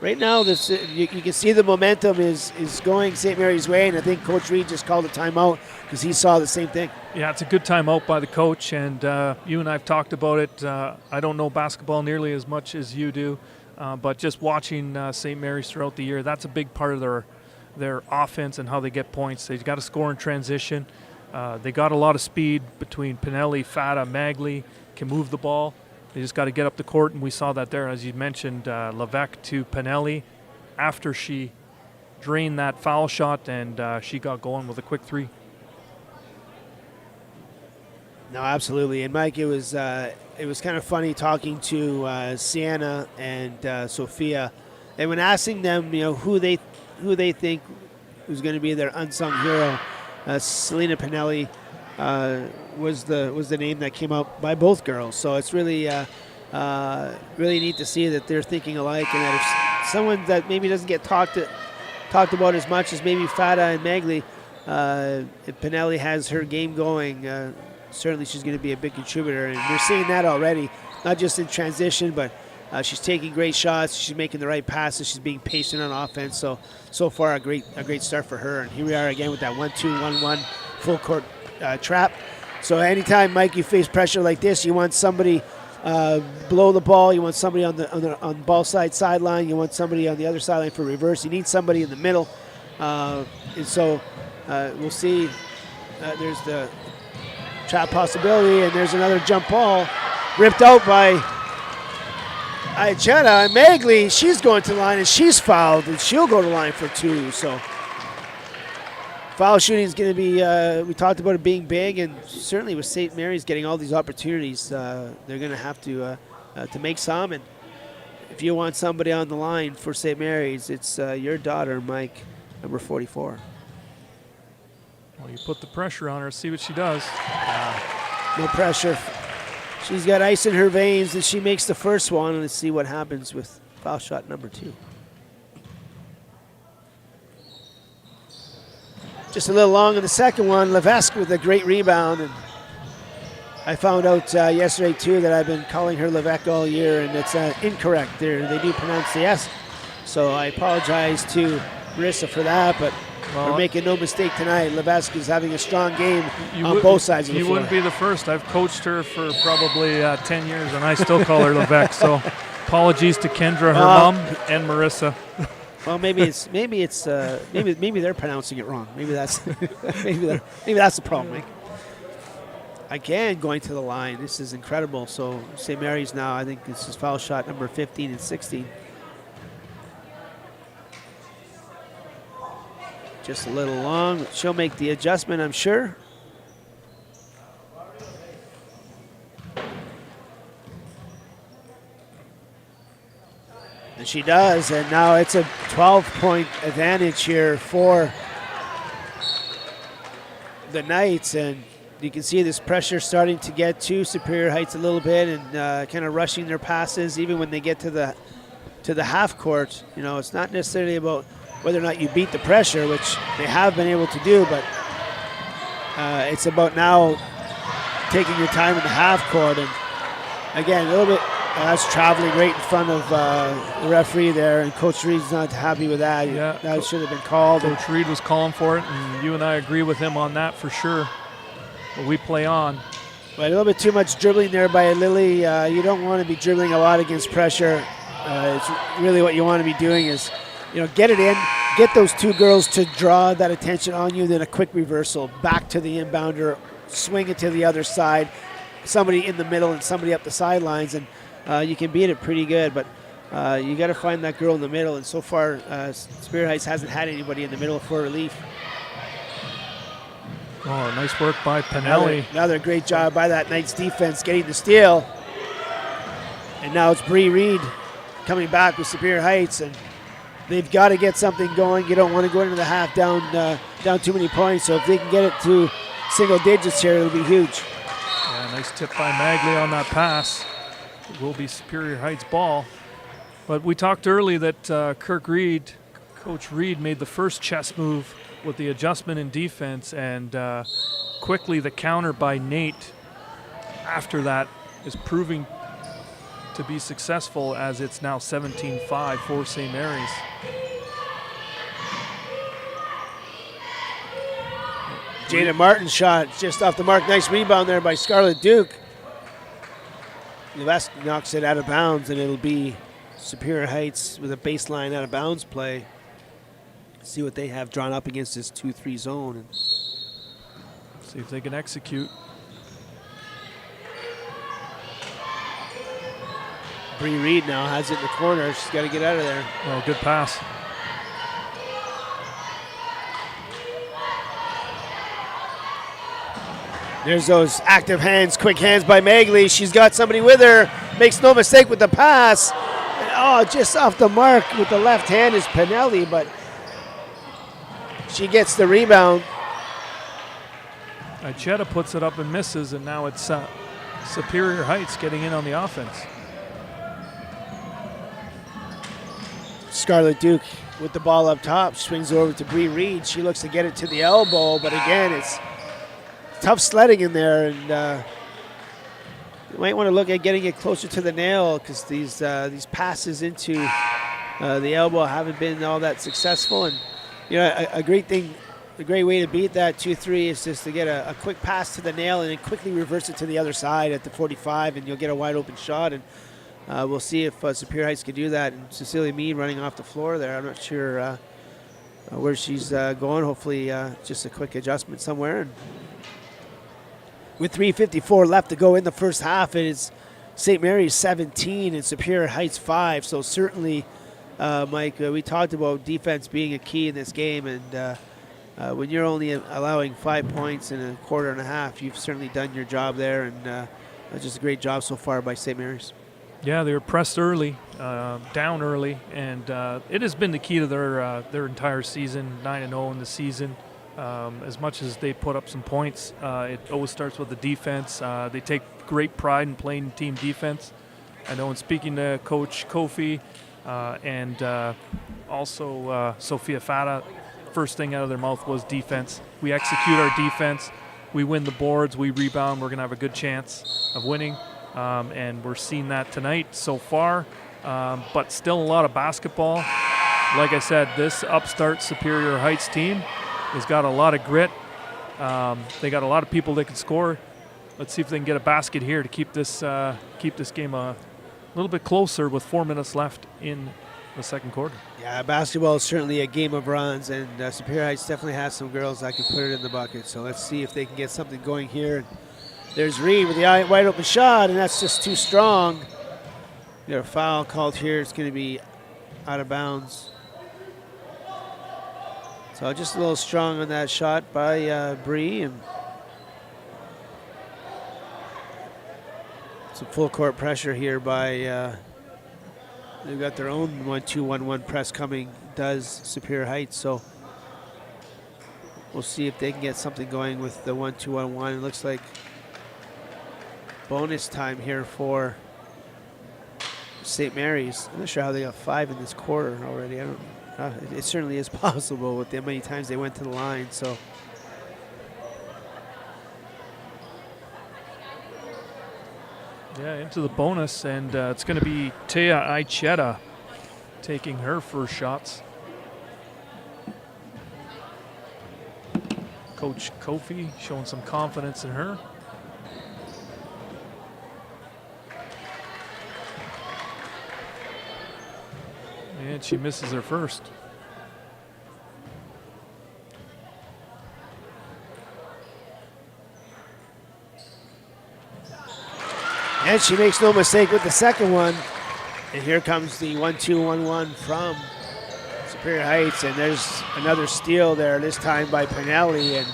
right now, you can see the momentum is going St. Mary's way, and I think Coach Reed just called a timeout because he saw the same thing. Yeah, it's a good timeout by the coach, and you and I have talked about it. I don't know basketball nearly as much as you do, but just watching St. Mary's throughout the year, that's a big part of their offense and how they get points. They've got to score in transition. They got a lot of speed between Pinelli, Fata, Magley, can move the ball. They just got to get up the court, and we saw that there, as you mentioned, Levesque to Pinelli after she drained that foul shot, and she got going with a quick 3. No, absolutely. And Mike, it was kind of funny talking to Sienna and Sophia, and when asking them, who they think was going to be their unsung hero, Selena Pinelli was the name that came out by both girls. So it's really really neat to see that they're thinking alike, and that if someone that maybe doesn't get talked about as much as maybe Fata and Magley, if Pinelli has her game going, certainly she's going to be a big contributor, and we're seeing that already, not just in transition, but she's taking great shots, she's making the right passes, she's being patient on offense. So far a great start for her, and here we are again with that 1-2-1-1 full court trap. So anytime, Mike, you face pressure like this, you want somebody below the ball, you want somebody on the ball sideline, you want somebody on the other sideline for reverse, you need somebody in the middle, and so we'll see. There's the trap possibility, and there's another jump ball ripped out by Iacheta, and Magley, she's going to the line, and she's fouled, and she'll go to the line for 2. So foul shooting is going to be, we talked about it being big, and certainly with St. Mary's getting all these opportunities, they're going to have to make some. And if you want somebody on the line for St. Mary's, it's your daughter, Mike, number 44. Well, you put the pressure on her, see what she does. No pressure. She's got ice in her veins, and she makes the first one, and let's see what happens with foul shot number 2. Just a little long in the second one. Levesque with a great rebound, and I found out yesterday too that I've been calling her Levesque all year, and it's incorrect. They do pronounce the S, so I apologize to Marissa for that, but we're making no mistake tonight. Levesque is having a strong game on both sides of the floor. You wouldn't be the first. I've coached her for probably 10 years, and I still call her Levesque. So apologies to Kendra, her mom, and Marissa. Well, maybe they're pronouncing it wrong. Maybe that's maybe that's the problem. Mike. Again, going to the line. This is incredible. So St. Mary's now, I think this is foul shot number 15 and 16. Just a little long. She'll make the adjustment, I'm sure. And she does, and now it's a 12-point advantage here for the Knights, and you can see this pressure starting to get to Superior Heights a little bit, and kind of rushing their passes, even when they get to the half court. You know, it's not necessarily about whether or not you beat the pressure, which they have been able to do, but it's about now taking your time in the half court. And again, a little bit, that's traveling right in front of the referee there, and Coach Reed's not happy with that. Yeah, that should have been called. Coach Reed was calling for it, and you and I agree with him on that for sure. But we play on. But a little bit too much dribbling there by Lily. You don't want to be dribbling a lot against pressure. It's really what you want to be doing is, you know, get it in, get those two girls to draw that attention on you, then a quick reversal back to the inbounder, swing it to the other side, somebody in the middle and somebody up the sidelines, and you can beat it pretty good. But you got to find that girl in the middle, and so far Superior Heights hasn't had anybody in the middle for relief. Oh, nice work by Pinelli. Another great job by that Knights defense getting the steal. And now it's Bree Reed coming back with Superior Heights, and they've got to get something going. You don't want to go into the half down too many points, so if they can get it to single digits here, it'll be huge. Yeah, nice tip by Magley on that pass. It will be Superior Heights ball. But we talked earlier that Coach Reed made the first chess move with the adjustment in defense, and quickly the counter by Nate after that is proving to be successful, as it's now 17-5 for St. Mary's. Jada Martin's shot just off the mark. Nice rebound there by Scarlett Duke. Levesque knocks it out of bounds, and it'll be Superior Heights with a baseline out of bounds play. See what they have drawn up against this 2-3 zone. And see if they can execute. Bree Reed now has it in the corner. She's got to get out of there. Oh, good pass. There's those active hands, quick hands by Magley. She's got somebody with her. Makes no mistake with the pass. And, oh, just off the mark with the left hand is Pinelli, but she gets the rebound. Ichetta puts it up and misses, and now it's Superior Heights getting in on the offense. Scarlett Duke with the ball up top, swings over to Bree Reed. She looks to get it to the elbow, but again, it's tough sledding in there, and you might want to look at getting it closer to the nail, because these passes into the elbow haven't been all that successful. And you know, a great way to beat that 2-3 is just to get a quick pass to the nail and then quickly reverse it to the other side at the 45, and you'll get a wide open shot. And we'll see if Superior Heights can do that. And Cecilia Mead running off the floor there. I'm not sure where she's going. Hopefully just a quick adjustment somewhere. And with 3:54 left to go in the first half, it is St. Mary's 17 and Superior Heights 5. So certainly, Mike, we talked about defense being a key in this game, and when you're only allowing 5 points in a quarter and a half, you've certainly done your job there, and just a great job so far by St. Mary's. Yeah, they were pressed early, down early, and it has been the key to their entire season, 9-0 in the season. As much as they put up some points, it always starts with the defense. They take great pride in playing team defense. I know in speaking to Coach Kofi and also Sophia Fata, first thing out of their mouth was defense. We execute our defense, we win the boards, we rebound, we're going to have a good chance of winning. And we're seeing that tonight so far, but still a lot of basketball. Like I said, this upstart Superior Heights team has got a lot of grit. They got a lot of people that can score. Let's see if they can get a basket here to keep this game a little bit closer with 4 minutes left in the second quarter. Yeah, basketball is certainly a game of runs, and Superior Heights definitely has some girls that can put it in the bucket. So let's see if they can get something going here. There's Reed with the wide open shot, and that's just too strong. We got a foul called here. It's going to be out of bounds. So just a little strong on that shot by Bree, and some full court pressure here by. They've got their own 1-2-1-1 press coming. Does Superior Heights, so we'll see if they can get something going with the 1-2-1-1. It looks like bonus time here for St. Mary's. I'm not sure how they got 5 in this quarter already. I don't. It certainly is possible with how many times they went to the line. So. Yeah, into the bonus, and it's going to be Tea Aicheta taking her first shots. Coach Kofi showing some confidence in her. And she misses her first. And she makes no mistake with the second one. And here comes the 1-2-1-1 from Superior Heights. And there's another steal there, this time by Pinelli. And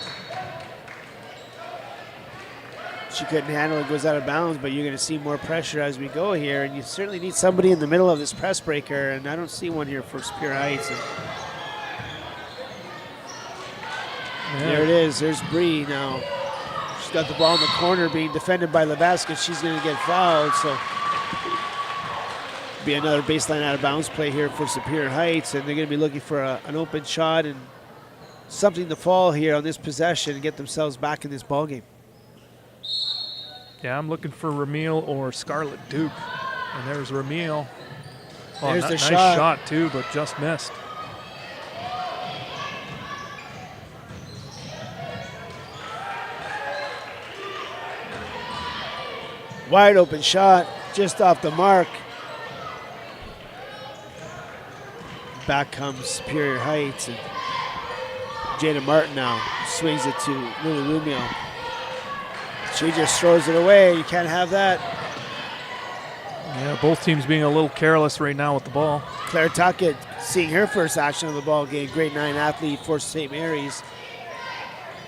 she couldn't handle it, goes out of bounds, but you're going to see more pressure as we go here. And you certainly need somebody in the middle of this press breaker. And I don't see one here for Superior Heights. And there it is. There's Bree now. She's got the ball in the corner being defended by Levesque. She's going to get fouled, so be another baseline out of bounds play here for Superior Heights, and they're going to be looking for an open shot and something to fall here on this possession and get themselves back in this ball game. Yeah, I'm looking for Ramil or Scarlett Duke, and there's Ramil. Oh, there's the nice shot. Shot too, but just missed. Wide open shot, just off the mark. Back comes Superior Heights, and Jada Martin now swings it to Lily Lumio. She just throws it away. You can't have that. Yeah, both teams being a little careless right now with the ball. Claire Tuckett seeing her first action of the ball game. Grade 9 athlete for St. Mary's.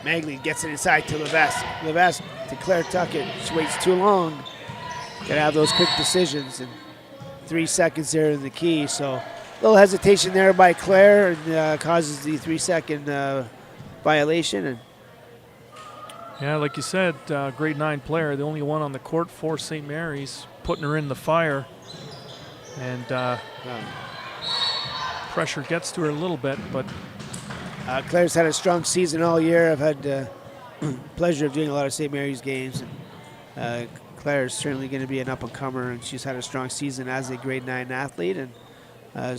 Magley gets it inside to Levesque. Levesque to Claire Tuckett. She waits too long. Gotta have those quick decisions, and 3 seconds there in the key. So a little hesitation there by Claire, and causes the 3-second violation. And yeah, like you said, grade 9 player, the only one on the court for St. Mary's, putting her in the fire. And pressure gets to her a little bit, but Claire's had a strong season all year. I've had the pleasure of doing a lot of St. Mary's games. And, Claire's certainly going to be an up-and-comer, and she's had a strong season as a grade 9 athlete. And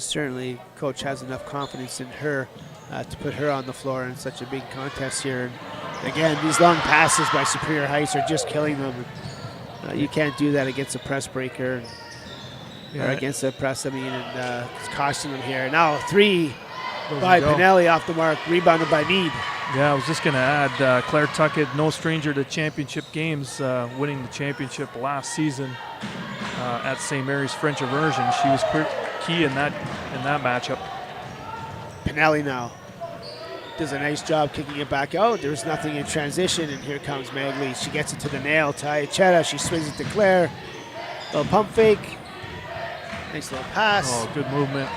certainly, coach has enough confidence in her to put her on the floor in such a big contest here. And again, these long passes by Superior Heights are just killing them. You can't do that against a press breaker, or against a press. I mean, and it's costing them here. Now 3 by Pinelli off the mark, rebounded by Mead. yeah, I was just going to add, Claire Tuckett, no stranger to championship games, winning the championship last season at St. Mary's French Immersion. She was key in that matchup. Pinelli now. does a nice job kicking it back out. There's nothing in transition, and here comes Magley. She gets it to the nail. Chetta, she swings it to Claire. Little pump fake. Nice little pass. Oh, good movement.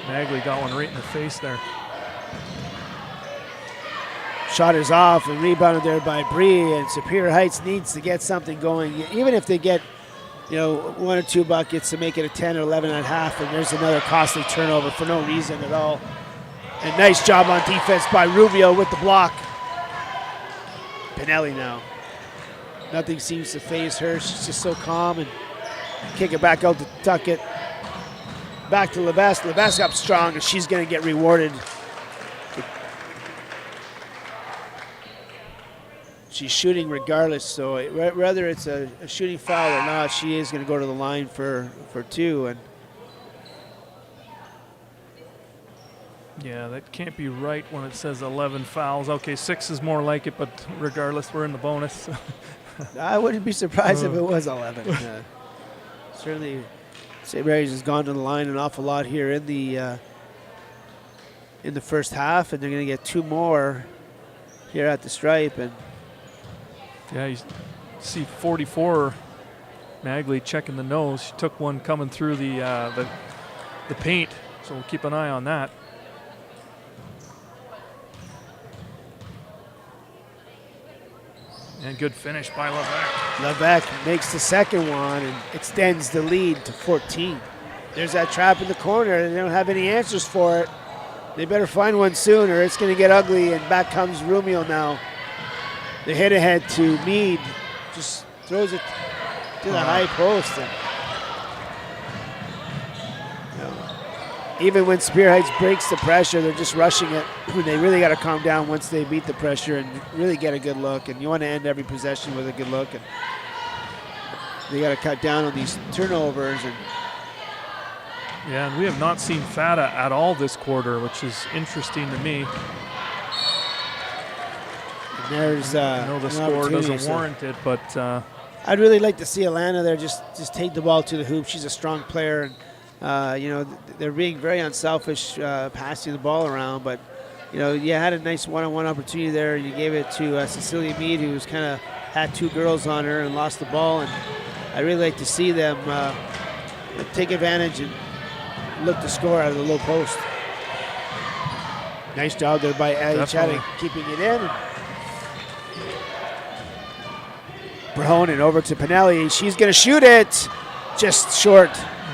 Magley got one right in the face there. Shot is off and rebounded there by Bree, and Superior Heights needs to get something going. Even if they get, 1 or 2 buckets to make it a 10 or 11 at half, and there's another costly turnover for no reason at all. And nice job on defense by Rubio with the block. Pinelli now. Nothing seems to faze her. She's just so calm, and kick it back out to Tuckett. Back to Levesque. Levesque up strong, and she's going to get rewarded. She's shooting regardless, so whether it's a shooting foul or not, she is going to go to the line for 2. And yeah, that can't be right when it says 11 fouls. Okay, 6 is more like it, but regardless, we're in the bonus. I wouldn't be surprised if it was 11. Certainly, St. Mary's has gone to the line an awful lot here in the first half, and they're going to get 2 more here at the stripe. And yeah, you see 44, Magley checking the nose. She took one coming through the paint, so we'll keep an eye on that. And good finish by Levesque. Levesque makes the second one and extends the lead to 14. There's that trap in the corner. They don't have any answers for it. They better find one soon or it's going to get ugly, and back comes Romeo now. The hit ahead to Meade, just throws it to the high post. And, even when Superior Heights breaks the pressure, they're just rushing it. They really got to calm down once they beat the pressure and really get a good look. And you want to end every possession with a good look. And they got to cut down on these turnovers. And yeah, and we have not seen Fata at all this quarter, which is interesting to me. there's I know the score doesn't warrant it, but I'd really like to see Alana there just take the ball to the hoop. She's a strong player, and they're being very unselfish passing the ball around. But you had a nice one-on-one opportunity there. You gave it to Cecilia Meade, who's kind of had 2 girls on her and lost the ball. And I'd really like to see them take advantage and look to score out of the low post. Nice job there by Ali Chaddick keeping it in. Brohonen over to Pinelli. She's going to shoot it. Just short.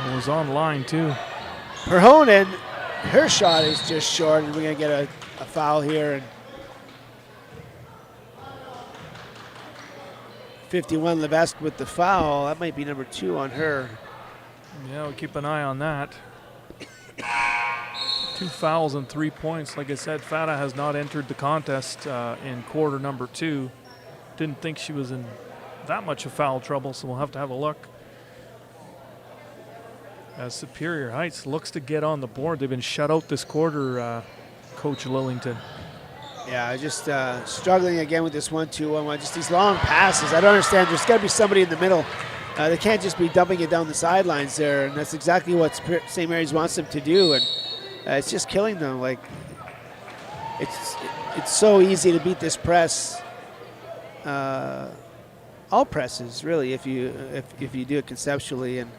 It was on line, too. Brohonen, her shot is just short, and we're going to get a foul here. And 51 Levesque with the foul. That might be number 2 on her. Yeah, we'll keep an eye on that. 2 fouls and 3 points. Like I said, Fata has not entered the contest in quarter number 2. Didn't think she was in that much of foul trouble, so we'll have to have a look. As Superior Heights looks to get on the board. They've been shut out this quarter, Coach Lillington. Yeah, just struggling again with this 1-2-1-1. Just these long passes. I don't understand. There's got to be somebody in the middle. They can't just be dumping it down the sidelines there, and that's exactly what St. Mary's wants them to do, and it's just killing them. Like, it's so easy to beat this press. All presses, really, if you do it conceptually, and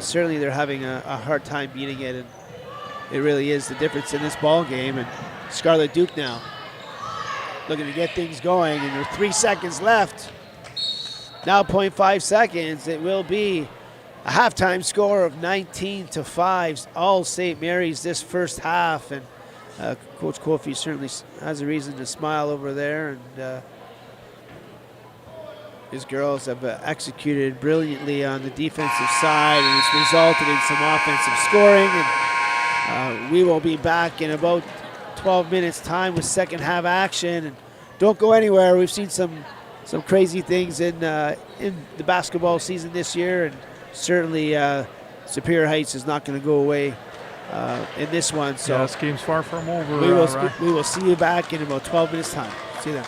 certainly they're having a hard time beating it, and it really is the difference in this ball game. And Scarlett Duke now looking to get things going, and there are 3 seconds left. Now 0.5 seconds. It will be a halftime score of 19-5, all St. Mary's this first half, and Coach Kofi certainly has a reason to smile over there, and his girls have executed brilliantly on the defensive side, and it's resulted in some offensive scoring. And we will be back in about 12 minutes time with second half action. And don't go anywhere. We've seen some crazy things in the basketball season this year, and certainly Superior Heights is not going to go away in this one. So yeah, this game's far from over. We will see you back in about 12 minutes time. See you then.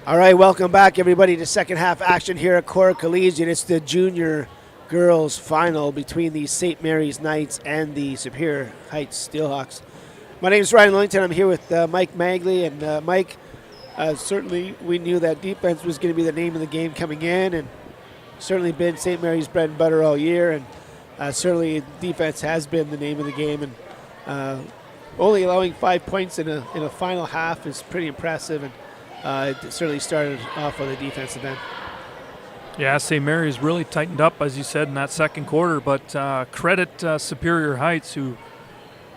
All right, welcome back, everybody, to second half action here at Cora Collegiate. It's the junior girls final between the St. Mary's Knights and the Superior Heights Steelhawks. My name is Ryan Lillington. I'm here with Mike Magley. And Mike, certainly we knew that defense was going to be the name of the game coming in, and certainly been St. Mary's bread and butter all year. And certainly defense has been the name of the game. And only allowing 5 points in a final half is pretty impressive. And it certainly started off on the defensive end. Yeah, St. Mary's really tightened up, as you said, in that second quarter. But credit Superior Heights, who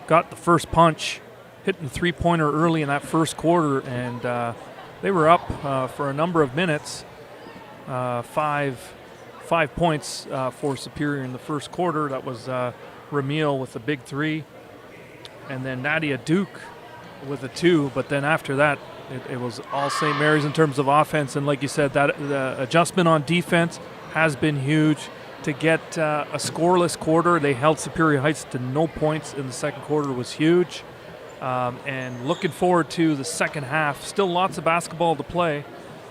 got the first punch, hitting the three-pointer early in that first quarter, and they were up for a number of minutes. 5 points for Superior in the first quarter. That was Ramil with the big three, and then Nadia Duke with a 2. But then after that, it was all St. Mary's in terms of offense. And like you said, that the adjustment on defense has been huge. To get a scoreless quarter, they held Superior Heights to no points in the second quarter, was huge. And looking forward to the second half. Still lots of basketball to play.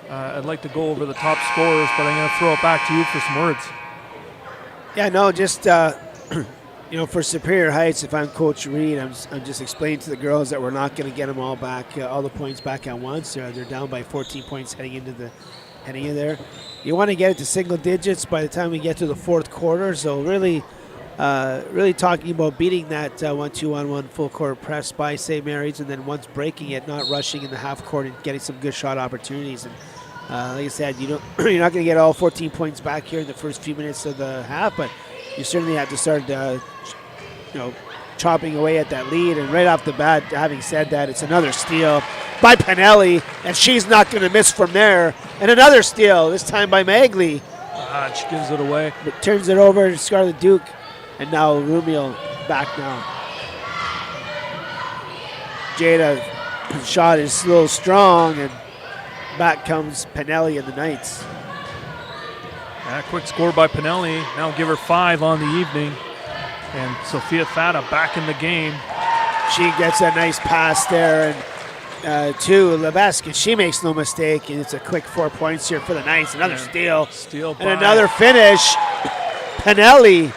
I'd like to go over the top scorers, but I'm going to throw it back to you for some words. Yeah, no, just for Superior Heights, if I'm Coach Reed, I'm just explaining to the girls that we're not going to get them all back, all the points back at once. They're down by 14 points heading in there. You want to get it to single digits by the time we get to the fourth quarter. So really talking about beating that 1-2-1-1 full court press by St. Mary's, and then once breaking it, not rushing in the half court and getting some good shot opportunities. And like I said, you're not going to get all 14 points back here in the first few minutes of the half, but you certainly have to start, chopping away at that lead. And right off the bat, having said that, it's another steal by Pinelli, and she's not going to miss from there. And another steal, this time by Magley. She gives it away. But turns it over to Scarlett Duke, and now Rumio back now. Jada shot is a little strong, and back comes Pinelli and the Knights. Quick score by Pinelli. Now give her 5 on the evening. And Sophia Fata back in the game. She gets a nice pass there and to Levesque, and she makes no mistake. And it's a quick 4 points here for the Knights. Another steal. And another finish. Pinelli,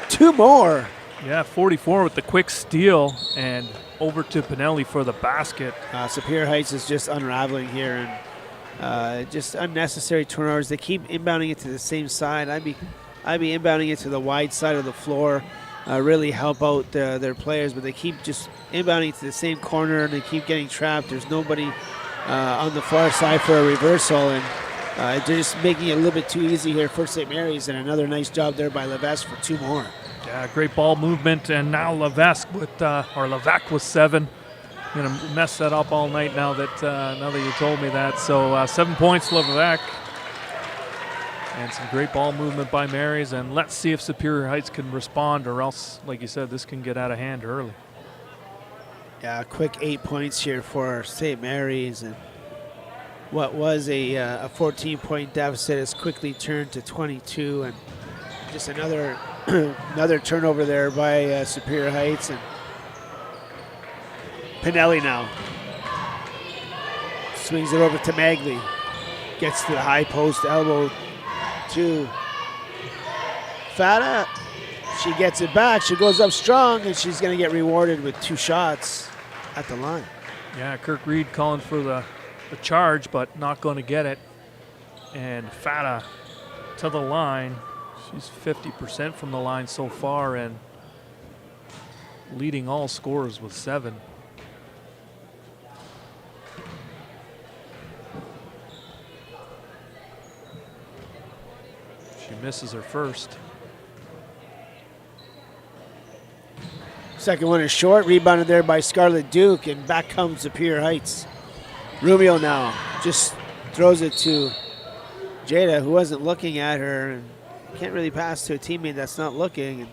2 more. Yeah, 44 with the quick steal, and over to Pinelli for the basket. Superior Heights is just unraveling here, and just unnecessary turnovers. They keep inbounding it to the same side. I'd be inbounding it to the wide side of the floor. Really help out their players, but they keep just inbounding to the same corner, and they keep getting trapped. There's nobody on the far side for a reversal, and they're just making it a little bit too easy here for St. Mary's, and another nice job there by Levesque for 2 more. Yeah, great ball movement, and now Levesque Levac with 7. I'm gonna mess that up all night now that you told me that. So 7 points, Levac. And some great ball movement by Mary's, and let's see if Superior Heights can respond, or else, like you said, this can get out of hand early. Yeah, a quick 8 points here for St. Mary's, and what was a 14-point deficit has quickly turned to 22, and just another another turnover there by Superior Heights. And Pinelli now swings it over to Magley, gets to the high post elbow to Fata. She gets it back. She goes up strong, and she's going to get rewarded with 2 shots at the line. Yeah, Kirk Reed calling for the charge, but not going to get it. And Fata to the line. She's 50% from the line so far, and leading all scorers with 7. She misses her first. Second one is short, rebounded there by Scarlett Duke, and back comes Superior Heights. Rumio now just throws it to Jada, who wasn't looking at her, and can't really pass to a teammate that's not looking. And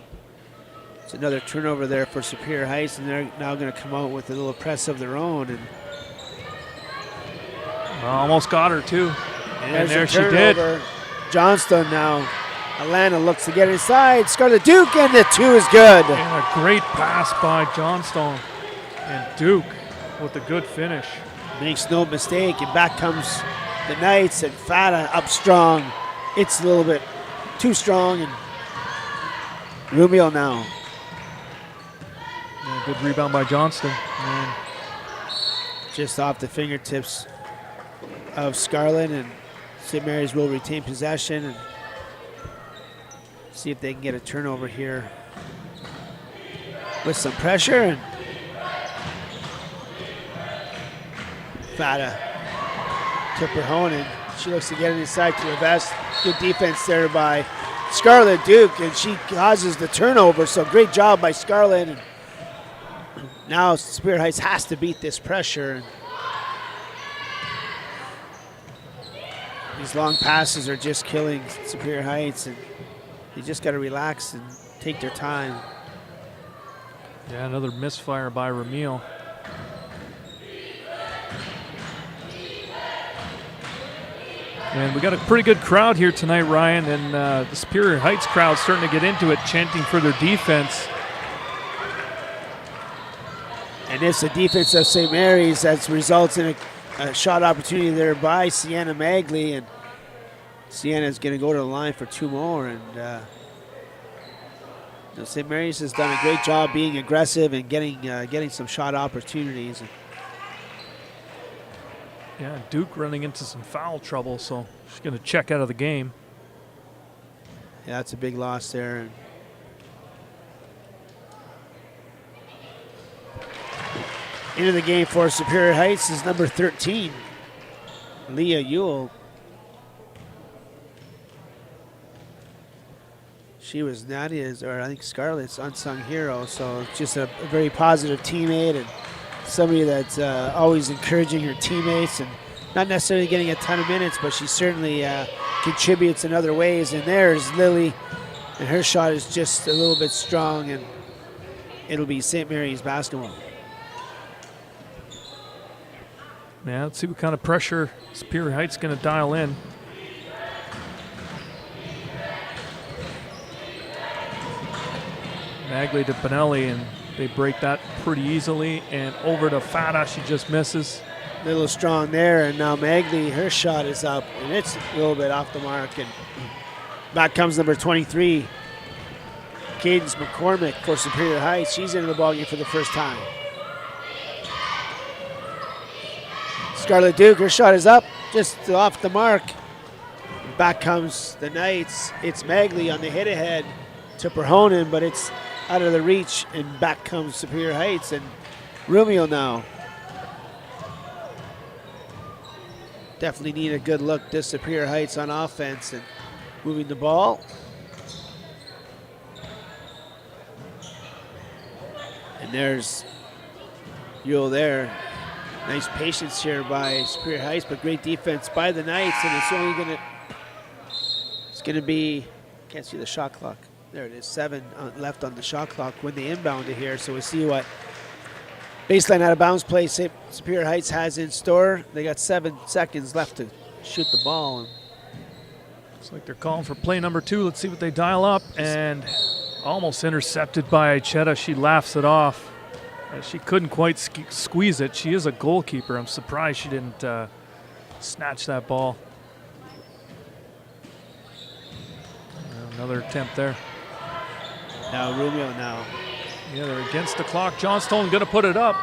it's another turnover there for Superior Heights, and they're now going to come out with a little press of their own. And almost got her too. And there she did. Johnstone now. Alana looks to get inside. Scarlett Duke, and the 2 is good. And a great pass by Johnstone. And Duke with a good finish. Makes no mistake, and back comes the Knights, and Fata up strong. It's a little bit too strong, and Rumio now. Yeah, good rebound by Johnston. And just off the fingertips of Scarlett, and St. Mary's will retain possession and see if they can get a turnover here with some pressure. And Fata to Perhonen. She looks to get it inside to the vest. Good defense there by Scarlett Duke, and she causes the turnover, so great job by Scarlett. And now Superior Heights has to beat this pressure. These long passes are just killing Superior Heights, and you just got to relax and take their time. yeah, another misfire by Ramil. And we got a pretty good crowd here tonight, Ryan, and the Superior Heights crowd starting to get into it, chanting for their defense. And it's the defense of St. Mary's that results in a shot opportunity there by Sienna Magley, and Sienna's going to go to the line for 2 more. And St. Mary's has done a great job being aggressive and getting some shot opportunities. Yeah, Duke running into some foul trouble, so she's going to check out of the game. Yeah, that's a big loss there. And into the game for Superior Heights is number 13, Leah Ewell. She was Nadia's, or I think Scarlett's unsung hero, so just a very positive teammate and somebody that's always encouraging her teammates and not necessarily getting a ton of minutes, but she certainly contributes in other ways. And there's Lily, and her shot is just a little bit strong, and it'll be St. Mary's basketball. Yeah, let's see what kind of pressure Superior Heights going to dial in. Magley to Pinelli, and they break that pretty easily. And over to Fata, she just misses. A little strong there, and now Magley, her shot is up, and it's a little bit off the mark. And back comes number 23, Cadence McCormick for Superior Heights. She's into the ballgame for the first time. Scarlett Duke, her shot is up, just off the mark. Back comes the Knights. It's Magley on the hit ahead to Perhonen, but it's out of the reach, and back comes Superior Heights, and Rumio now. Definitely need a good look to Superior Heights on offense and moving the ball. And there's Ewell there. Nice patience here by Superior Heights, but great defense by the Knights, and it's gonna be, can't see the shot clock. There it is, 7 left on the shot clock when they inbound it here. So we see what baseline out of bounds play Superior Heights has in store. They got 7 seconds left to shoot the ball. Looks like they're calling for play number 2. Let's see what they dial up, and almost intercepted by Ichetta. She laughs it off. She couldn't quite squeeze it. She is a goalkeeper. I'm surprised she didn't snatch that ball. Another attempt there. Now Rumio now. Yeah, they're against the clock. Johnstone going to put it up.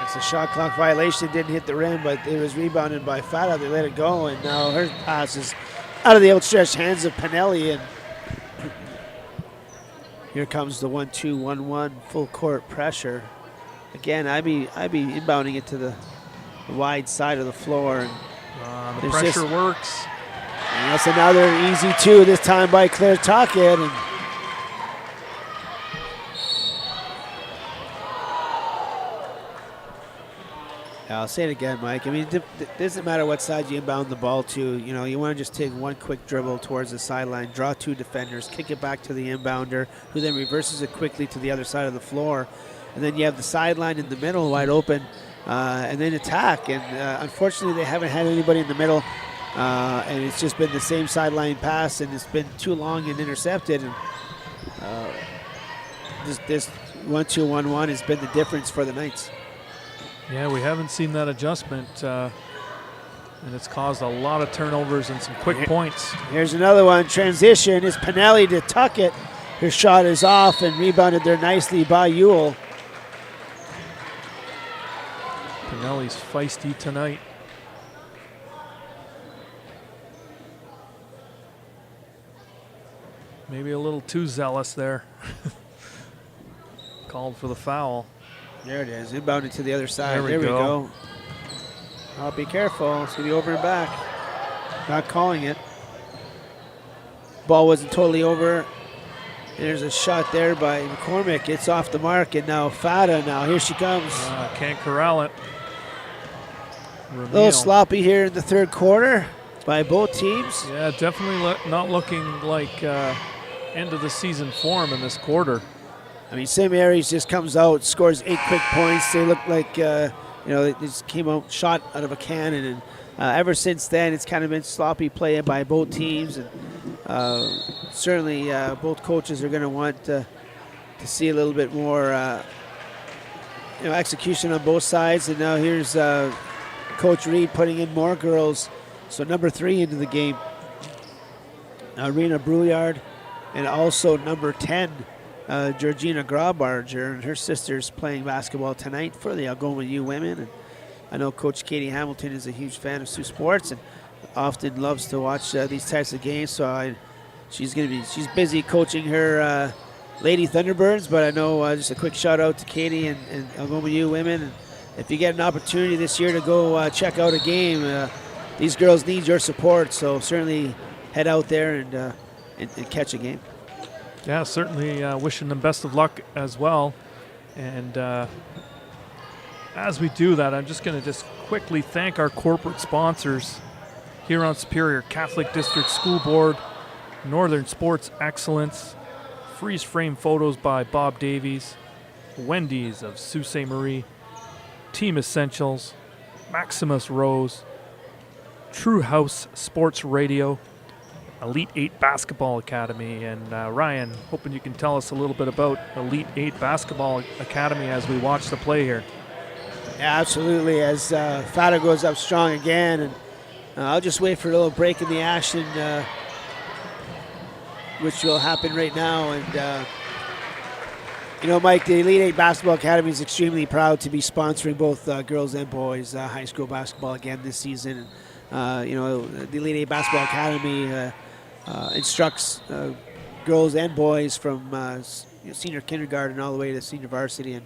It's a shot clock violation. Didn't hit the rim, but it was rebounded by Fata. They let it go, and now her pass is out of the outstretched hands of Pinelli. And here comes the 1-2-1-1 full court pressure. Again, I'd be inbounding it to the wide side of the floor. And the pressure works. And that's another easy 2, this time by Claire Tockett. And I'll say it again, Mike. I mean, it doesn't matter what side you inbound the ball to. You know, you want to just take one quick dribble towards the sideline, draw 2 defenders, kick it back to the inbounder, who then reverses it quickly to the other side of the floor. And then you have the sideline in the middle wide open, and then attack. And unfortunately, they haven't had anybody in the middle, and it's just been the same sideline pass, and it's been too long and intercepted. And this 1-2-1-1 has been the difference for the Knights. Yeah, we haven't seen that adjustment. and it's caused a lot of turnovers and some quick points. Here's another one. Transition is Pinelli to tuck it. Her shot is off and rebounded there nicely by Ewell. Pinelli's feisty tonight. Maybe a little too zealous there. Called for the foul. There it is. Inbounded to the other side. There we go. Oh, be careful. It's going to be over and back. Not calling it. Ball wasn't totally over. There's a shot there by McCormick. It's off the mark, and now Fata now. Here she comes. Can't corral it. A little sloppy here in the third quarter by both teams. Yeah, definitely not looking like end of the season form in this quarter. I mean, St. Mary's just comes out, scores 8 quick points. They look like, they just came out shot out of a cannon. And ever since then, it's kind of been sloppy play by both teams. And certainly both coaches are going to want to see a little bit more execution on both sides. And now here's Coach Reed putting in more girls. So number 3 into the game, Rena Brouillard, and also number 10, Georgina Graubarger, and her sister's playing basketball tonight for the Algoma U women. And I know Coach Katie Hamilton is a huge fan of Saultsports and often loves to watch these types of games. So she's busy coaching her Lady Thunderbirds. But I know just a quick shout out to Katie and Algoma U women. And if you get an opportunity this year to go check out a game, these girls need your support. So certainly head out there and catch a game. Yeah, certainly wishing them best of luck as well. And as we do that, I'm just going to quickly thank our corporate sponsors: Huron Superior Catholic District School Board, Northern Sports Excellence, Freeze Frame Photos by Bob Davies, Wendy's of Sault Ste. Marie, Team Essentials, Maximus Rose, True House Sports Radio, Elite 8 Basketball Academy. And Ryan, hoping you can tell us a little bit about Elite 8 Basketball Academy as we watch the play here. Yeah, absolutely. As Fata goes up strong again, and I'll just wait for a little break in the action, which will happen right now. And Mike, the Elite 8 Basketball Academy is extremely proud to be sponsoring both girls and boys high school basketball again this season. The Elite 8 Basketball Academy instructs girls and boys from senior kindergarten all the way to senior varsity, and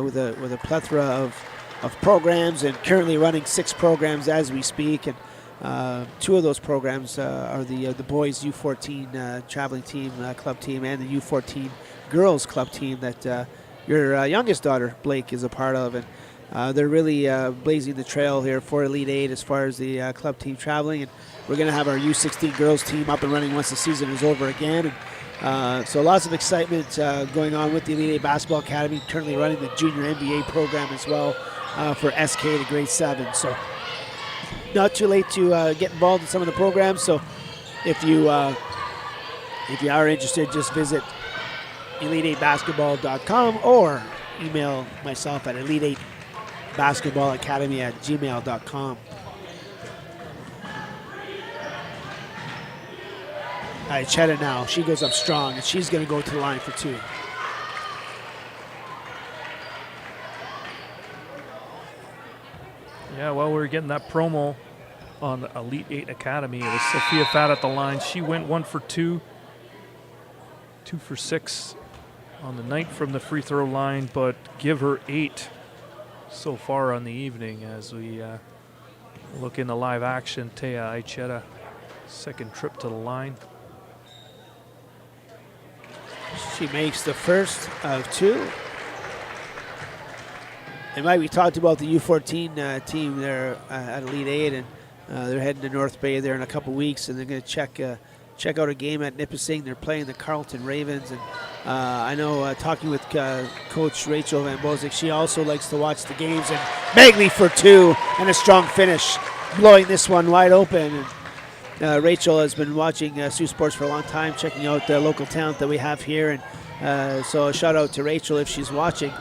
with a plethora of programs, and currently running 6 programs as we speak. And 2 of those programs are the boys U14 traveling team, club team, and the U14 girls club team that your youngest daughter, Blake, is a part of. And they're really blazing the trail here for Elite 8 as far as the club team traveling. And we're going to have our U16 girls team up and running once the season is over again. And so lots of excitement going on with the Elite 8 Basketball Academy, currently running the junior NBA program as well for SK to grade 7. So not too late to get involved in some of the programs. So if you are interested, just visit elite8basketball.com or email myself at elite8basketballacademy@gmail.com. All right, Chetta now. She goes up strong, and she's going to go to the line for 2. Yeah, while we were getting that promo on Elite 8 Academy, it was Sophia Fat at the line. She went 1 for 2, 2 for 6 on the night from the free throw line, but give her 8 so far on the evening as we look into live action. Tea Aicheta, second trip to the line. She makes the first of 2. And Mike, we talked about the U14 team there at Elite 8, and they're heading to North Bay there in a couple weeks, and they're going to check out a game at Nipissing. They're playing the Carleton Ravens, and I know talking with Coach Rachel Van Bozick, she also likes to watch the games. And Bagley for 2 and a strong finish, blowing this one wide open. And Rachel has been watching Saultsports for a long time, checking out the local talent that we have here, and so a shout out to Rachel if she's watching.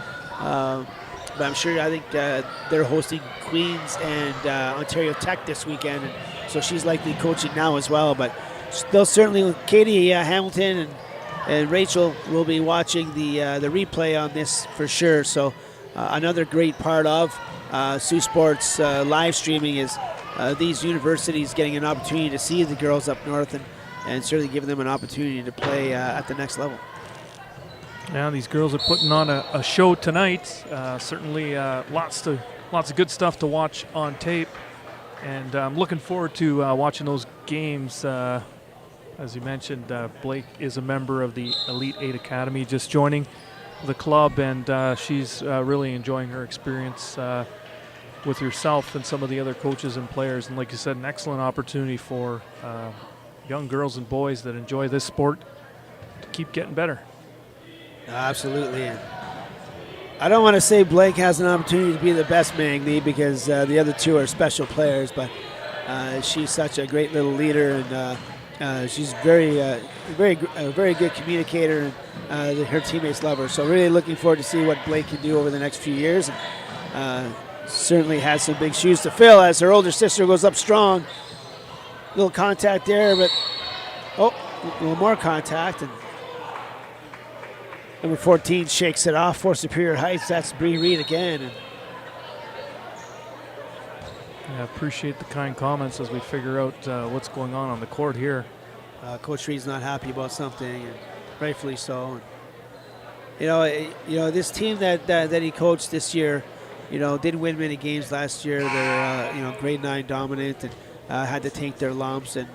But I think they're hosting Queens and Ontario Tech this weekend, and so she's likely coaching now as well. But they'll certainly, Katie Hamilton and Rachel will be watching the replay on this for sure. So another great part of Saultsports live streaming is these universities getting an opportunity to see the girls up north and certainly giving them an opportunity to play at the next level. Yeah, these girls are putting on a show tonight. Certainly lots of good stuff to watch on tape. And I'm looking forward to watching those games. As you mentioned, Blake is a member of the Elite 8 Academy, just joining the club, and she's really enjoying her experience with yourself and some of the other coaches and players. And like you said, an excellent opportunity for young girls and boys that enjoy this sport to keep getting better. Absolutely. And I don't want to say Blake has an opportunity to be the best Magny because the other two are special players, but she's such a great little leader, and she's very good communicator, and her teammates love her. So really looking forward to see what Blake can do over the next few years. And, certainly has some big shoes to fill as her older sister goes up strong. Little contact there, but a little more contact, and number 14 shakes it off for Superior Heights. That's Bree Reed again. And I appreciate the kind comments as we figure out what's going on the court here. Coach Reed's not happy about something, and rightfully so. And, this team that he coached this year, didn't win many games last year. They're grade 9 dominant and had to take their lumps. And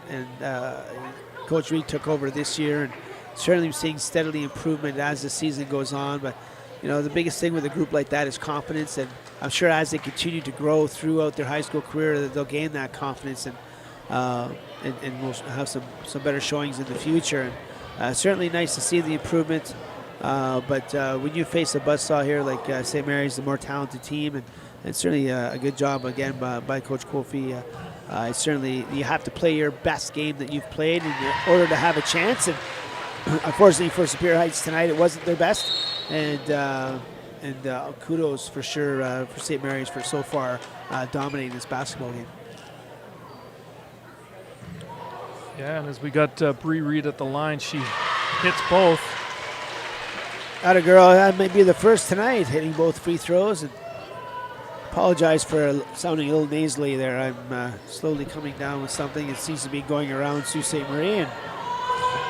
Coach Reed took over this year, and certainly seeing steadily improvement as the season goes on. But the biggest thing with a group like that is confidence, and I'm sure as they continue to grow throughout their high school career, that they'll gain that confidence, and we'll have some better showings in the future. And certainly nice to see the improvement. But when you face a buzzsaw here like St. Mary's, the more talented team, and certainly a good job again by Coach Kofi. Certainly you have to play your best game that you've played in order to have a chance. And unfortunately for Superior Heights tonight, it wasn't their best. And kudos for sure for St. Mary's for so far dominating this basketball game. Yeah, and as we got Bree Reed at the line, she hits both. Atta girl, that may be the first tonight, hitting both free throws. And apologize for sounding a little nasally there. I'm slowly coming down with something. It seems to be going around Sault Ste. Marie. And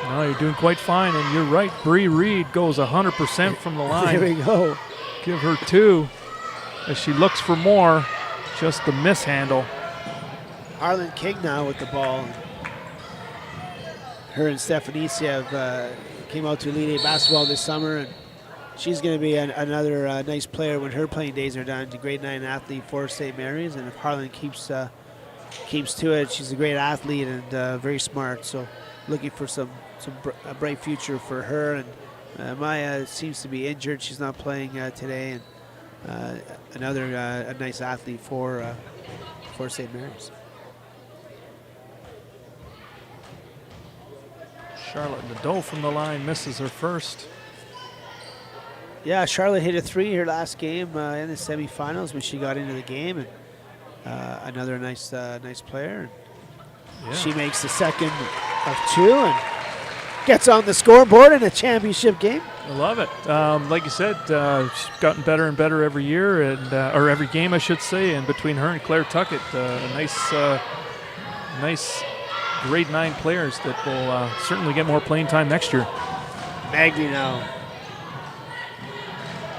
no, you're doing quite fine, and you're right. Bree Reed goes 100% from the line. There we go. Give her 2 as she looks for more. Just the mishandle. Harlan King now with the ball. Her and Stephanie have came out to Elite 8 basketball this summer, and she's going to be another nice player when her playing days are done. A grade 9 athlete for St. Mary's, and if Harlan keeps to it, she's a great athlete and very smart. So looking for a bright future for her. And Maya seems to be injured; she's not playing today. And another a nice athlete for St. Mary's. Charlotte Nadeau from the line misses her first. Yeah, Charlotte hit a 3 her last game in the semifinals when she got into the game, and another nice player. Yeah. She makes the second of 2 and gets on the scoreboard in a championship game. I love it. Like you said, she's gotten better and better every year, and or every game, I should say. And between her and Claire Tuckett, a nice grade 9 players that will certainly get more playing time next year. Magny now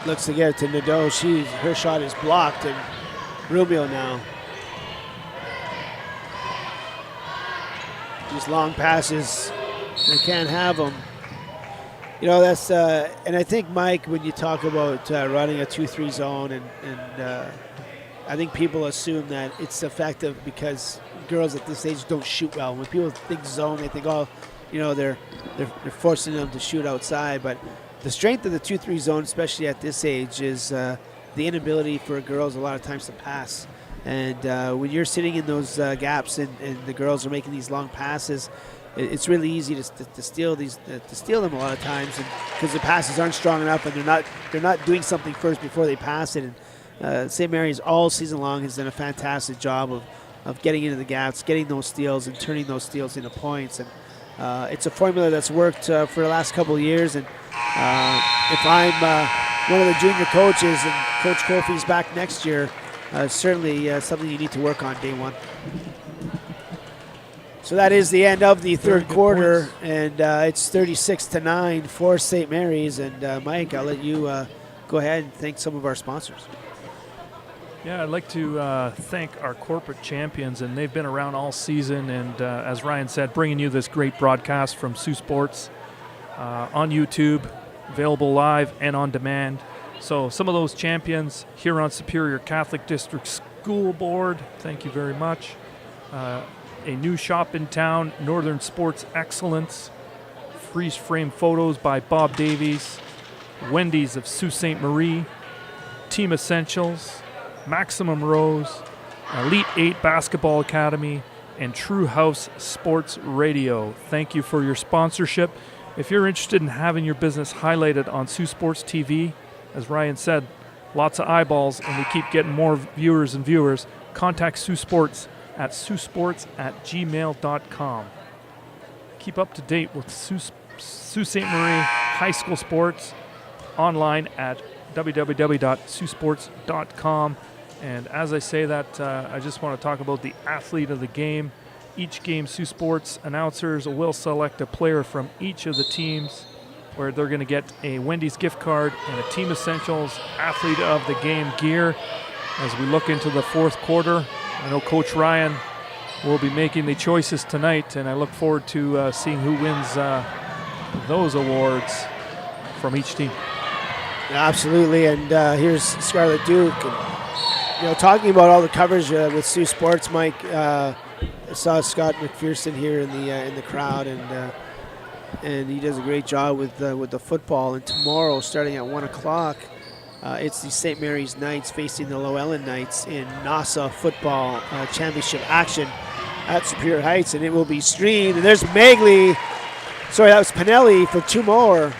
looks to get it to Nadeau. Her shot is blocked, and Rubio now. These long passes, they can't have them. That's and I think, Mike, when you talk about running a 2-3 zone, and I think people assume that it's effective because girls at this age don't shoot well. When people think zone, they think, they're forcing them to shoot outside. But the strength of the 2-3 zone, especially at this age, is the inability for girls a lot of times to pass. And when you're sitting in those gaps and the girls are making these long passes, it's really easy to steal them a lot of times, because the passes aren't strong enough, and they're not doing something first before they pass it. St. Mary's all season long has done a fantastic job of getting into the gaps, getting those steals, and turning those steals into points. And it's a formula that's worked for the last couple of years. And if I'm one of the junior coaches and Coach Kofi's back next year, certainly something you need to work on day one. So that is the end of the third quarter, and it's 36-9 for St. Mary's. And Mike, I'll let you go ahead and thank some of our sponsors. Yeah, I'd like to thank our corporate champions, and they've been around all season. And as Ryan said, bringing you this great broadcast from Saultsports on YouTube, available live and on demand. So some of those champions: Huron-Superior Catholic District School Board, thank you very much. A new shop in town, Northern Sports Excellence, freeze frame photos by Bob Davies, Wendy's of Sault Ste. Marie, Team Essentials, Maximum Rose, Elite 8 Basketball Academy, and True House Sports Radio. Thank you for your sponsorship. If you're interested in having your business highlighted on Saultsports TV, as Ryan said, lots of eyeballs, and we keep getting more viewers and viewers, contact Saultsports at saultsports@gmail.com. Keep up to date with Sault Ste. Marie High School Sports online at www.saultsports.com. And as I say that, I just want to talk about the athlete of the game. Each game, Saultsports announcers will select a player from each of the teams, where they're going to get a Wendy's gift card and a Team Essentials athlete of the game gear. As we look into the fourth quarter, I know Coach Ryan will be making the choices tonight, and I look forward to seeing who wins those awards from each team. Absolutely, and here's Scarlett Duke. And, talking about all the coverage with Saultsports, Mike, I saw Scott McPherson here in the crowd, and he does a great job with the football. And tomorrow, starting at 1 o'clock, it's the St. Mary's Knights facing the Llewellyn Knights in NASA football championship action at Superior Heights, and it will be streamed. And there's Magley. Sorry, that was Pinelli for two more.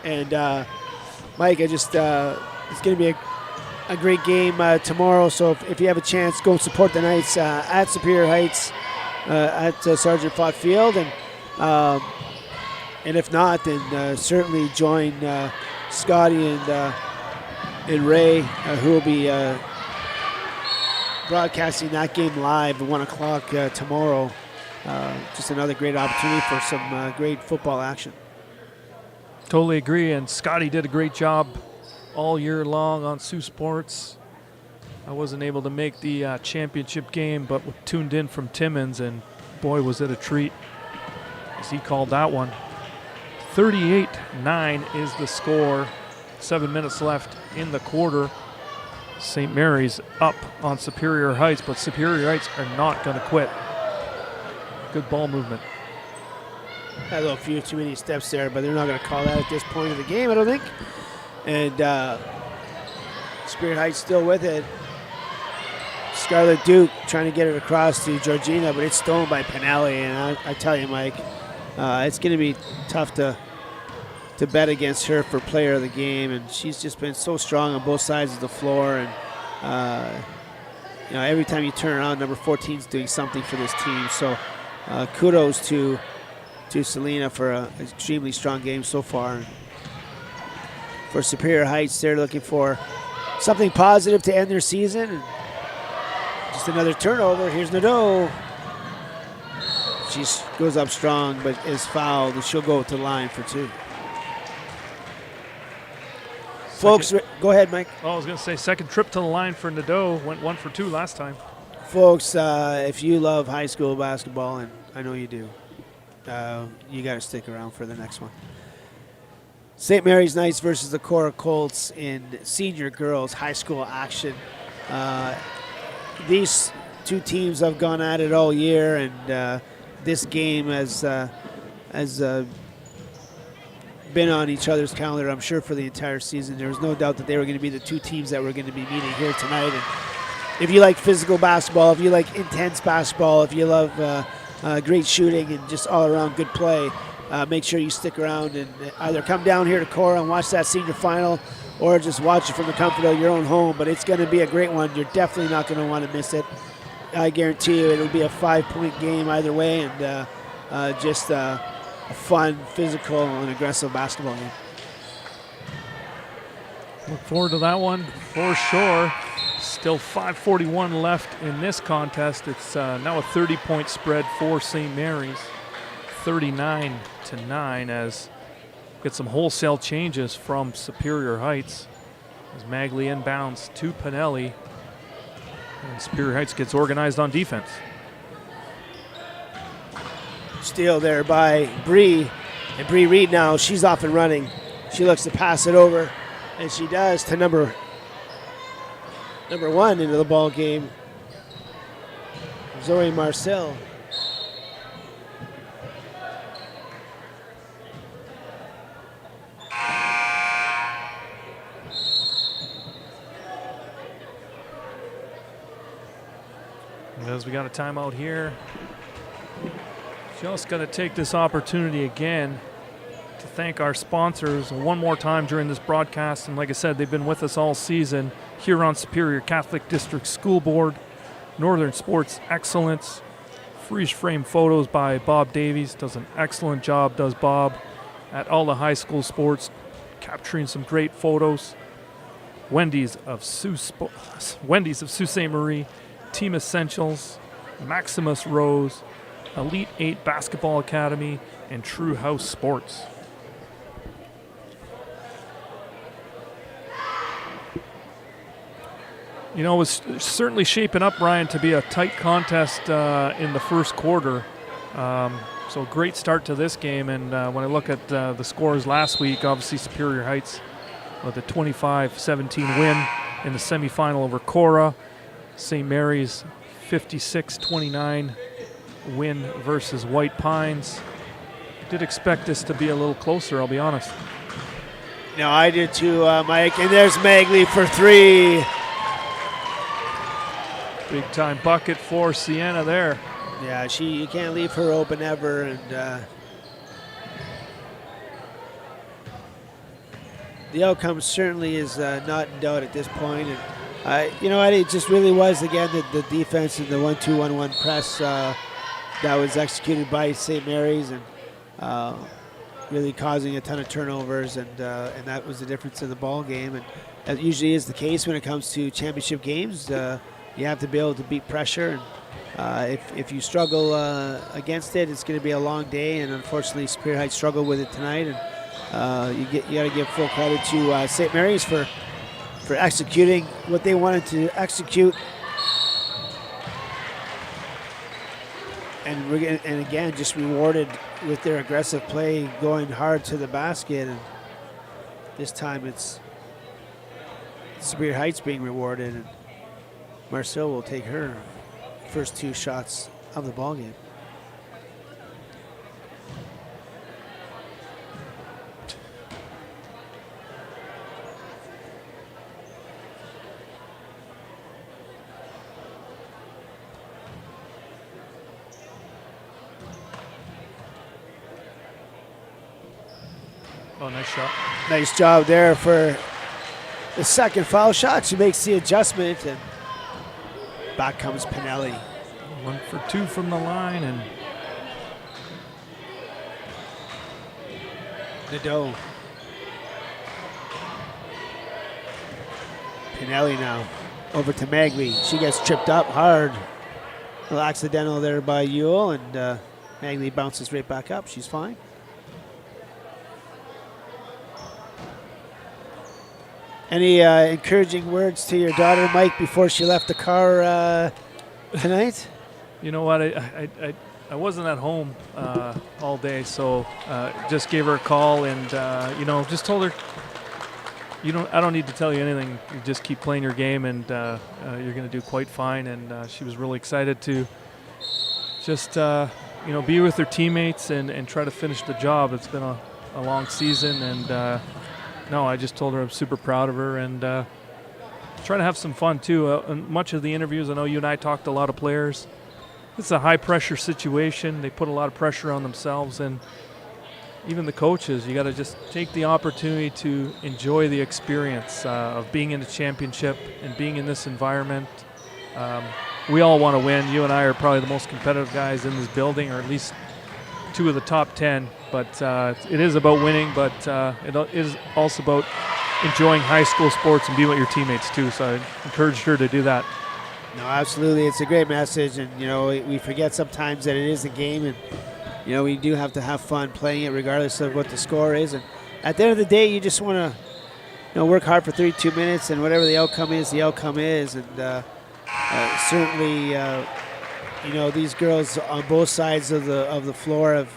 And Mike, it's going to be a great game tomorrow. So if you have a chance, go support the Knights at Superior Heights at Sergeant Fott Field, and if not, then certainly join Scotty and Ray, who will be broadcasting that game live at 1 o'clock tomorrow. Just another great opportunity for some great football action. Totally agree, and Scotty did a great job all year long on Saultsports. I wasn't able to make the championship game, but tuned in from Timmins, and boy, was it a treat as he called that one. 38-9 is the score. 7 minutes left in the quarter. St. Mary's up on Superior Heights, but Superior Heights are not going to quit. Good ball movement. Had a little few too many steps there, but they're not going to call that at this point of the game, I don't think. And Superior Heights still with it. Scarlett Duke trying to get it across to Georgina, but it's stolen by Pinelli. And I tell you, Mike, it's going to be tough to bet against her for player of the game. And she's just been so strong on both sides of the floor. And every time you turn around, number 14 is doing something for this team. So kudos to Selena for an extremely strong game so far. For Superior Heights, they're looking for something positive to end their season. And just another turnover. Here's Nadeau. She goes up strong, but is fouled, and she'll go to the line for two. Folks, go ahead, Mike. Oh, I was going to say, second trip to the line for Nadeau. Went 1 for 2 last time. Folks, if you love high school basketball, and I know you do, you got to stick around for the next one. St. Mary's Knights versus the Cora Colts in senior girls high school action. These two teams have gone at it all year, and this game has been on each other's calendar, I'm sure, for the entire season. There was no doubt that they were going to be the two teams that were going to be meeting here tonight. And if you like physical basketball, if you like intense basketball, if you love great shooting and just all-around good play, make sure you stick around and either come down here to Cora and watch that senior final, or just watch it from the comfort of your own home. But it's going to be a great one. You're definitely not going to want to miss it. I guarantee you it'll be a 5-point game either way, and just a fun, physical, and aggressive basketball game. Look forward to that one for sure. Still 5:41 left in this contest. It's now a 30-point spread for St. Mary's, 39-9, as we get some wholesale changes from Superior Heights as Magley inbounds to Pinelli, and Superior Heights gets organized on defense. Steal there by Bree, and Bree Reed now, she's off and running. She looks to pass it over, and she does to number 1 into the ball game, Zoe Marcel. As we got a timeout here, just got to take this opportunity again to thank our sponsors one more time during this broadcast. And like I said, they've been with us all season. Huron Superior Catholic District School Board, Northern Sports Excellence, freeze frame photos by Bob Davies. Does an excellent job, does Bob, at all the high school sports, capturing some great photos. Wendy's of Sault Ste. Marie, Team Essentials, Maximus Rose, Elite 8 Basketball Academy, and True House Sports. You know, it was certainly shaping up, Ryan, to be a tight contest in the first quarter. So great start to this game. And when I look at the scores last week, obviously Superior Heights with a 25-17 win in the semifinal over Cora. St. Mary's 56-29 win versus White Pines. Did expect this to be a little closer, I'll be honest. No, I did too, Mike. And there's Magley for 3. Big time bucket for Sienna there. Yeah, you can't leave her open ever, and the outcome certainly is not in doubt at this point. And you know what? It just really was again the defense and the 1-2-1-1 press that was executed by St. Mary's, and really causing a ton of turnovers, and that was the difference in the ball game. And that usually is the case when it comes to championship games. You have to be able to beat pressure, and if you struggle against it, it's going to be a long day. And unfortunately, Superior Heights struggled with it tonight. And you got to give full credit to St. Mary's for executing what they wanted to execute. And again, just rewarded with their aggressive play, going hard to the basket. And this time, it's Superior Heights being rewarded. And Marceau will take her first 2 shots of the ball game. Oh, nice shot. Nice job there for the second foul shot. She makes the adjustment, and back comes Pinelli. 1 for 2 from the line, and Nadeau. Pinelli now over to Magley. She gets tripped up hard. A little accidental there by Ewell, and Magley bounces right back up. She's fine. Any encouraging words to your daughter, Mike, before she left the car tonight? You know what? I wasn't at home all day, so just gave her a call and just told her, I don't need to tell you anything. You just keep playing your game, and you're going to do quite fine. And she was really excited to just be with her teammates and try to finish the job. It's been a long season, and no, I just told her I'm super proud of her, and trying to have some fun too. In much of the interviews, I know you and I talked to a lot of players. It's a high pressure situation. They put a lot of pressure on themselves, and even the coaches, you got to just take the opportunity to enjoy the experience of being in a championship and being in this environment. We all want to win. You and I are probably the most competitive guys in this building, or at least 2 of the top 10. But it is about winning, but it is also about enjoying high school sports and being with your teammates too. So I encourage her to do that. No, absolutely. It's a great message, and we forget sometimes that it is a game, and we do have to have fun playing it regardless of what the score is. And at the end of the day, you just want to work hard for 32 minutes, and whatever the outcome is, the outcome is. And certainly, these girls on both sides of the floor have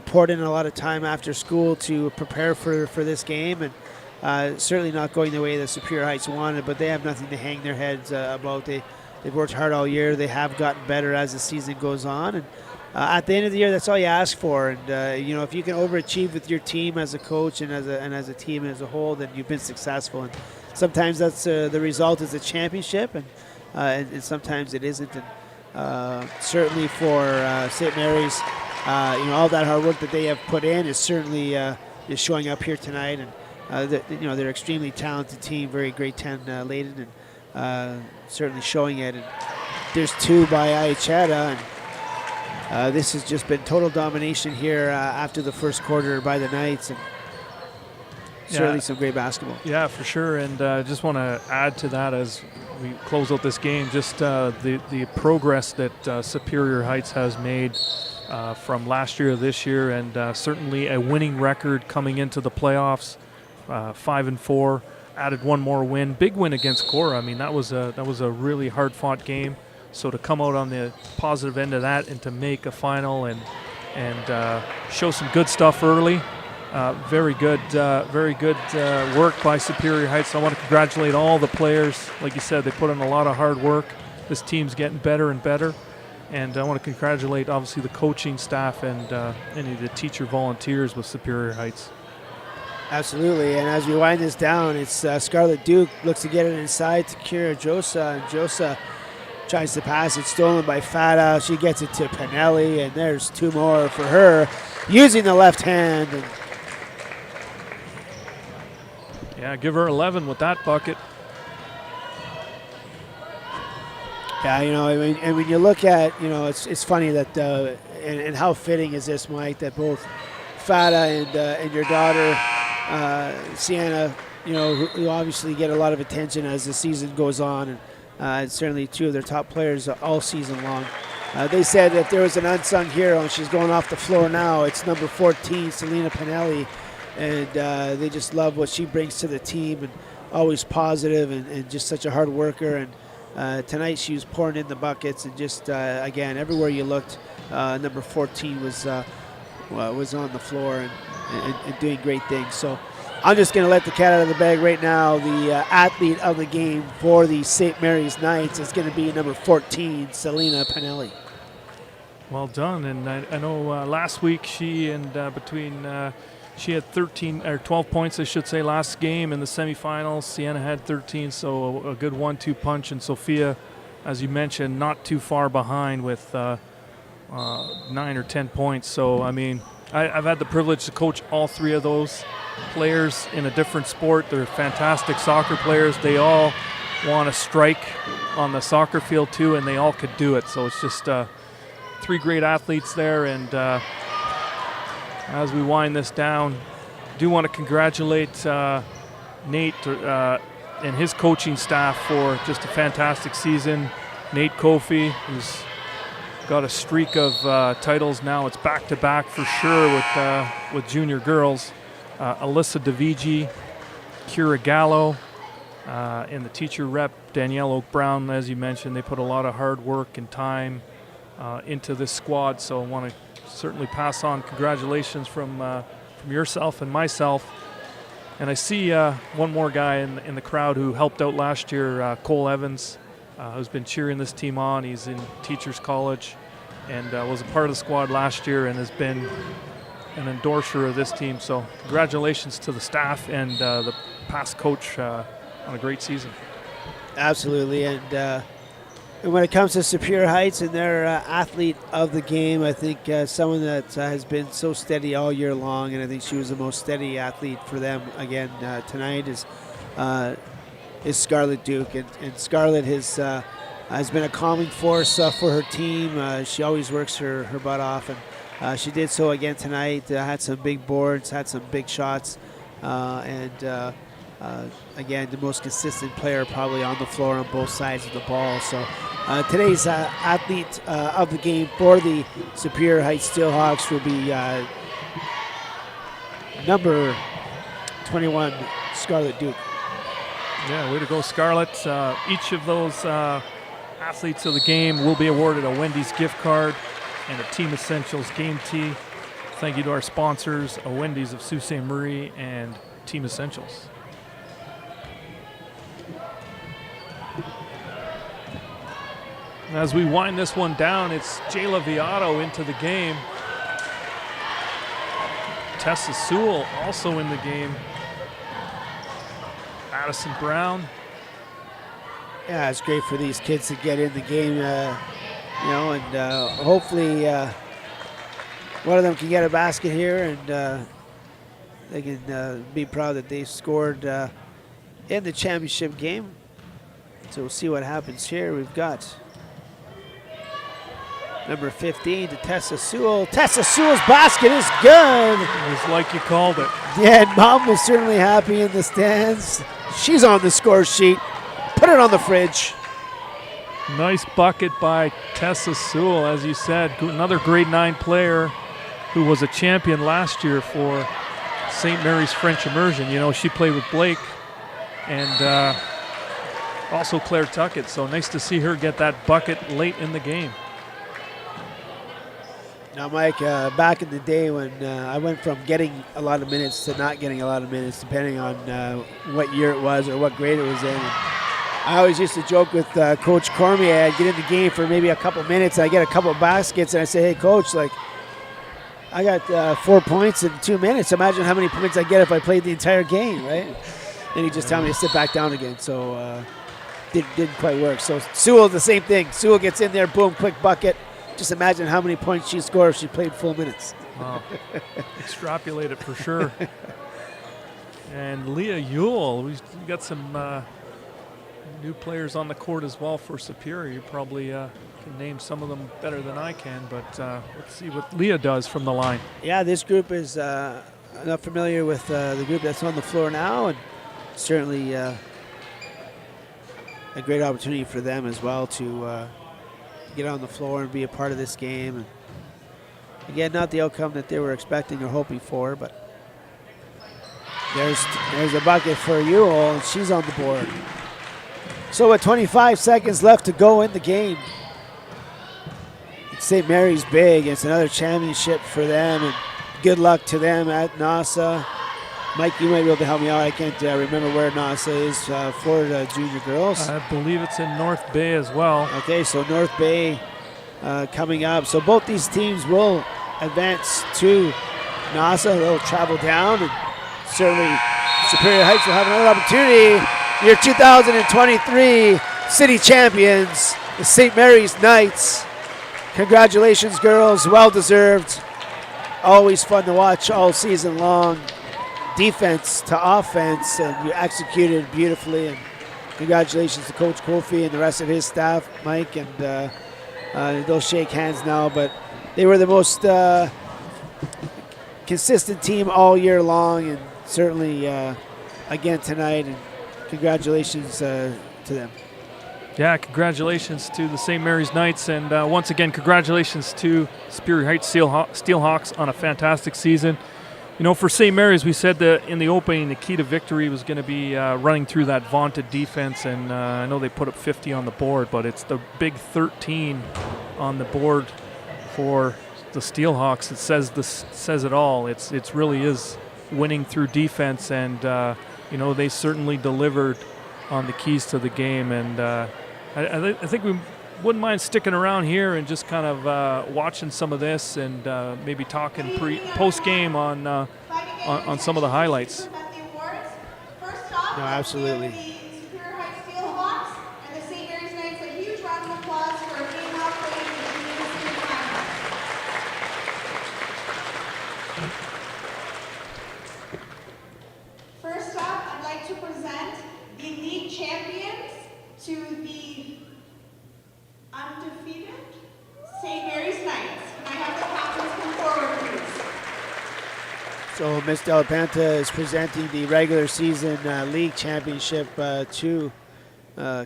poured in a lot of time after school to prepare for this game, and certainly not going the way that Superior Heights wanted, but they have nothing to hang their heads about. They've worked hard all year. They have gotten better as the season goes on, and at the end of the year, that's all you ask for. And if you can overachieve with your team as a coach and as a team as a whole, then you've been successful. And sometimes that's the result is a championship, and sometimes it isn't. And certainly for St. Mary's, all that hard work that they have put in is certainly is showing up here tonight. And they're an extremely talented team, very grade 10 laden, and certainly showing it. And there's 2 by Aichetta, and this has just been total domination here after the first quarter by the Knights, and certainly some great basketball. Yeah, for sure. And I just want to add to that as we close out this game, just the progress that Superior Heights has made from last year to this year, and certainly a winning record coming into the playoffs. 5-4, added 1 more win, big win against Cora. I mean, that was a really hard-fought game. So to come out on the positive end of that and to make a final and show some good stuff early, very good work by Superior Heights. I want to congratulate all the players. Like you said, they put in a lot of hard work. This team's getting better and better. And I want to congratulate, obviously, the coaching staff and any of the teacher volunteers with Superior Heights. Absolutely, and as we wind this down, it's Scarlett Duke looks to get it inside to Kira Josa, and Josa tries to pass it, stolen by Fata. She gets it to Pinelli, and there's 2 more for her, using the left hand. And yeah, give her 11 with that bucket. Yeah, and when you look at, it's funny that, and how fitting is this, Mike, that both Fata and your daughter, Sienna, who obviously get a lot of attention as the season goes on, and certainly 2 of their top players all season long. They said that there was an unsung hero, and she's going off the floor now. It's number 14, Selena Pinelli, and they just love what she brings to the team, and always positive and just such a hard worker. And tonight she was pouring in the buckets, and just again, everywhere you looked, number 14 was on the floor and doing great things. So I'm just going to let the cat out of the bag right now. The athlete of the game for the St. Mary's Knights is going to be number 14, Selena Pinelli. Well done. And I know last week she had 13 or 12 points, I should say, last game in the semifinals. Sienna had 13, so a good 1-2 punch. And Sophia, as you mentioned, not too far behind with 9 or 10 points. So, I mean, I've had the privilege to coach all 3 of those players in a different sport. They're fantastic soccer players. They all want to strike on the soccer field too, and they all could do it. So it's just 3 great athletes there. And as we wind this down, I do want to congratulate Nate and his coaching staff for just a fantastic season. Nate Kofi, who's got a streak of titles now. It's back-to-back for sure with junior girls. Alyssa DeVigi, Kira Gallo, and the teacher rep, Danielle Oak-Brown. As you mentioned, they put a lot of hard work and time into this squad. So I want to certainly pass on congratulations from yourself and myself. And I see one more guy in the crowd who helped out last year, Cole Evans, who's been cheering this team on. He's in Teachers College and was a part of the squad last year and has been an endorser of this team. So congratulations to the staff and the past coach on a great season. Absolutely, and And when it comes to Superior Heights and their athlete of the game, I think someone that has been so steady all year long, and I think she was the most steady athlete for them again tonight, is Scarlett Duke. And Scarlett has been a calming force for her team. She always works her butt off, and she did so again tonight. Had some big boards, had some big shots, and again, the most consistent player probably on the floor on both sides of the ball. So today's athlete of the game for the Superior Heights Steelhawks will be number 21, Scarlett Duke. Yeah, way to go, Scarlett. Each of those athletes of the game will be awarded a Wendy's gift card and a Team Essentials game tee. Thank you to our sponsors, a Wendy's of Sault Ste. Marie and Team Essentials. As we wind this one down, it's Jayla Viato into the game. Tessa Sewell also in the game. Addison Brown. Yeah, it's great for these kids to get in the game, and hopefully one of them can get a basket here, and they can be proud that they scored in the championship game. So we'll see what happens here. We've got number 15 to Tessa Sewell. Tessa Sewell's basket is good. It was like you called it. Yeah, and Mom was certainly happy in the stands. She's on the score sheet. Put it on the fridge. Nice bucket by Tessa Sewell, as you said. Another grade 9 player who was a champion last year for St. Mary's French Immersion. You know, she played with Blake and also Claire Tuckett. So nice to see her get that bucket late in the game. Now, Mike, back in the day when I went from getting a lot of minutes to not getting a lot of minutes, depending on what year it was or what grade it was in. And I always used to joke with Coach Cormier. I'd get in the game for maybe a couple minutes, and I get a couple baskets, and I say, "Hey, Coach, like, I got 4 points in 2 minutes. Imagine how many points I get if I played the entire game, right?" And he just tell me to sit back down again. So didn't quite work. So Sewell, the same thing. Sewell gets in there, boom, quick bucket. Just imagine how many points she scored if she played full minutes. Wow. Extrapolate it for sure. And Leah Ewell, we've got some new players on the court as well for Superior. You probably can name some of them better than I can, but let's see what Leah does from the line. Yeah, this group is not familiar with the group that's on the floor now, and certainly a great opportunity for them as well to get on the floor and be a part of this game. And again, not the outcome that they were expecting or hoping for, but there's a bucket for Ewell, and she's on the board. So with 25 seconds left to go in the game, St. Mary's big. It's another championship for them, and good luck to them at NASA. Mike, you might be able to help me out. I can't remember where NASA is for the junior girls. I believe it's in North Bay as well. Okay, so North Bay coming up. So both these teams will advance to NASA. They'll travel down, and certainly Superior Heights will have another opportunity. Your 2023 city champions, the St. Mary's Knights. Congratulations, girls. Well deserved. Always fun to watch all season long. Defense to offense, and you executed beautifully. And congratulations to Coach Kofi and the rest of his staff, Mike, and they'll shake hands now. But they were the most consistent team all year long, and certainly again tonight. And congratulations to them. Yeah, congratulations to the St. Mary's Knights, and once again, congratulations to Superior Heights Steelhawks on a fantastic season. You know, for St. Mary's, we said that in the opening, the key to victory was going to be running through that vaunted defense, and I know they put up 50 on the board, but it's the big 13 on the board for the Steelhawks. It says it all. It's really is winning through defense, and you know, they certainly delivered on the keys to the game, and I think we wouldn't mind sticking around here and just kind of watching some of this and maybe talking post game on some of the highlights. No, absolutely. So Miss Delapanta is presenting the regular season league championship to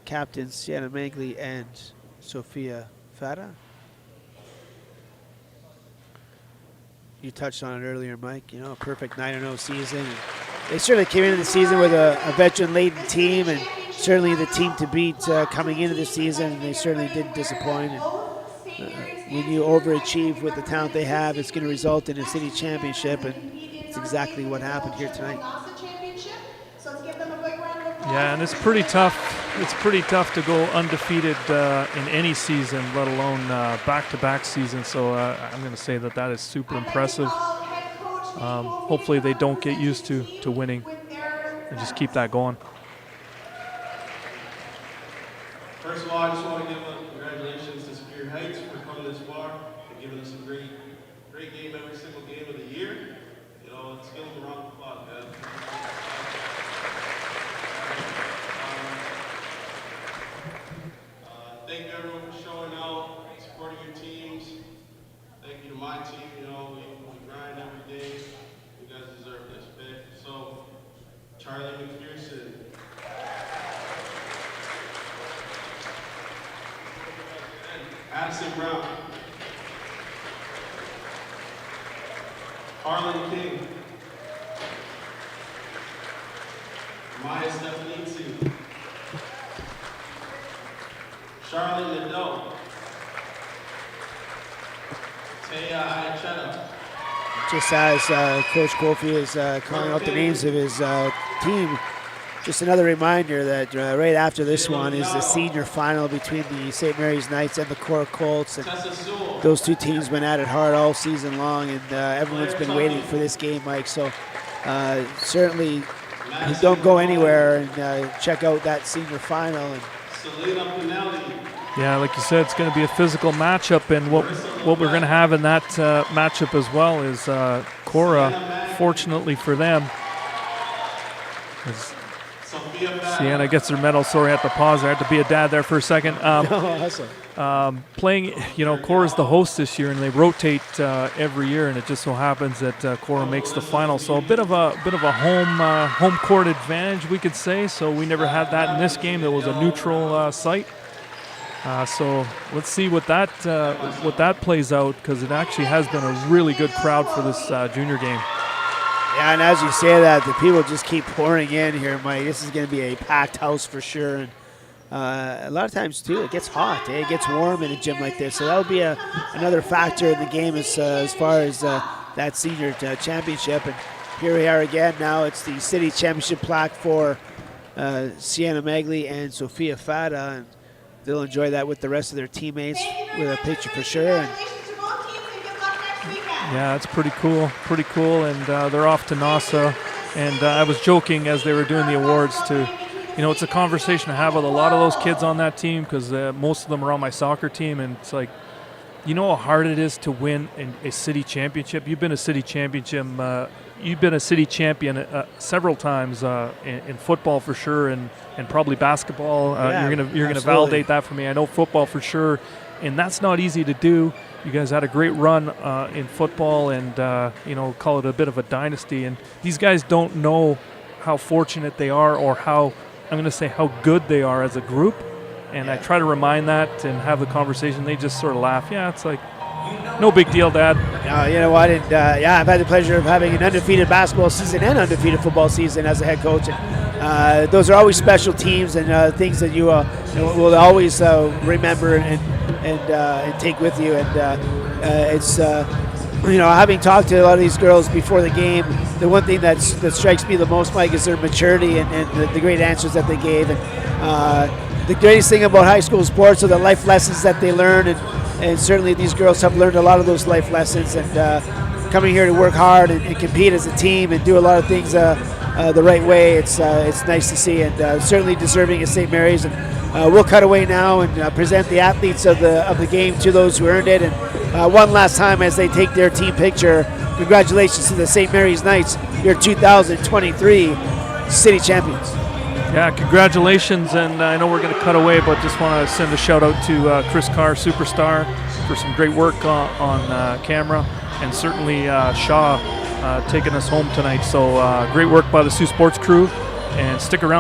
captains Sienna Mangley and Sophia Fata. You touched on it earlier, Mike. You know, a perfect 9-0 season. They certainly came into the season with a veteran-laden team, and certainly the team to beat coming into the season. And they certainly didn't disappoint. And, when you overachieve with the talent they have, it's going to result in a city championship, and it's exactly what happened here tonight. Yeah, and it's pretty tough. It's pretty tough to go undefeated in any season, let alone back-to-back seasons. So I'm going to say that is super impressive. Hopefully they don't get used to winning and just keep that going. First of all, I just want to give congratulations to Superior Heights for coming this far and giving us a great game every single game of the year. You know, let's give them a round of applause, man. Thank you everyone for showing out, supporting your teams. Thank you to my team. You know, we grind every day. You guys deserve this, okay? So, Charlie McPherson. Addison Brown. Harlan King. Maya Stefanitsu. Charlotte Nadeau. Taya Ayacheta. Just as Coach Kofi is calling out the names of his team, just another reminder that right after this one is the senior final between the St. Mary's Knights and the Cora Colts. And those two teams been at it hard all season long, and everyone's been waiting for this game, Mike. So certainly don't go anywhere and check out that senior final. And yeah, like you said, it's going to be a physical matchup, and what we're going to have in that matchup as well is Cora, fortunately for them, Sienna gets her medal. Sorry, I had to pause. I had to be a dad there for a second. Awesome. Playing, you know, Cora's the host this year, and they rotate every year, and it just so happens that Cora makes the final. So a bit of a home court advantage, we could say. So we never had that in this game. There was a neutral site. So let's see what that plays out, because it actually has been a really good crowd for this junior game. Yeah, and as you say that, the people just keep pouring in here, Mike. This is going to be a packed house for sure. And a lot of times, too, it gets hot. It gets warm in a gym like this. So that'll be another factor in the game as far as that senior championship. And here we are again. Now it's the city championship plaque for Sienna Mangley and Sophia Fata. And they'll enjoy that with the rest of their teammates with a picture for sure. And yeah, it's pretty cool, and they're off to NASA. And I was joking as they were doing the awards to, you know, it's a conversation I have with a lot of those kids on that team, because most of them are on my soccer team, and it's like, you know how hard it is to win a city championship. You've been a city champion several times in football for sure, and probably basketball. You're gonna validate that for me. I know football for sure, and that's not easy to do. You guys had a great run in football, and you know, call it a bit of a dynasty. And these guys don't know how fortunate they are, or how good they are as a group. And I try to remind that and have the conversation. They just sort of laugh. Yeah, it's like, no big deal, Dad. You know what? And I've had the pleasure of having an undefeated basketball season and undefeated football season as a head coach. And those are always special teams and things that you will always remember and take with you. And it's having talked to a lot of these girls before the game, the one thing that strikes me the most, Mike, is their maturity and the great answers that they gave. And the greatest thing about high school sports are the life lessons that they learn, and certainly these girls have learned a lot of those life lessons. And coming here to work hard and compete as a team and do a lot of things the right way, it's nice to see, and certainly deserving of St. Mary's. And we'll cut away now and present the athletes of the game to those who earned it. And one last time, as they take their team picture, congratulations to the St. Mary's Knights, your 2023 city champions. Yeah, congratulations, and I know we're going to cut away, but just want to send a shout out to Chris Carr, Superstar, for some great work on camera, and certainly Shaw taking us home tonight. So great work by the Saultsports crew, and stick around.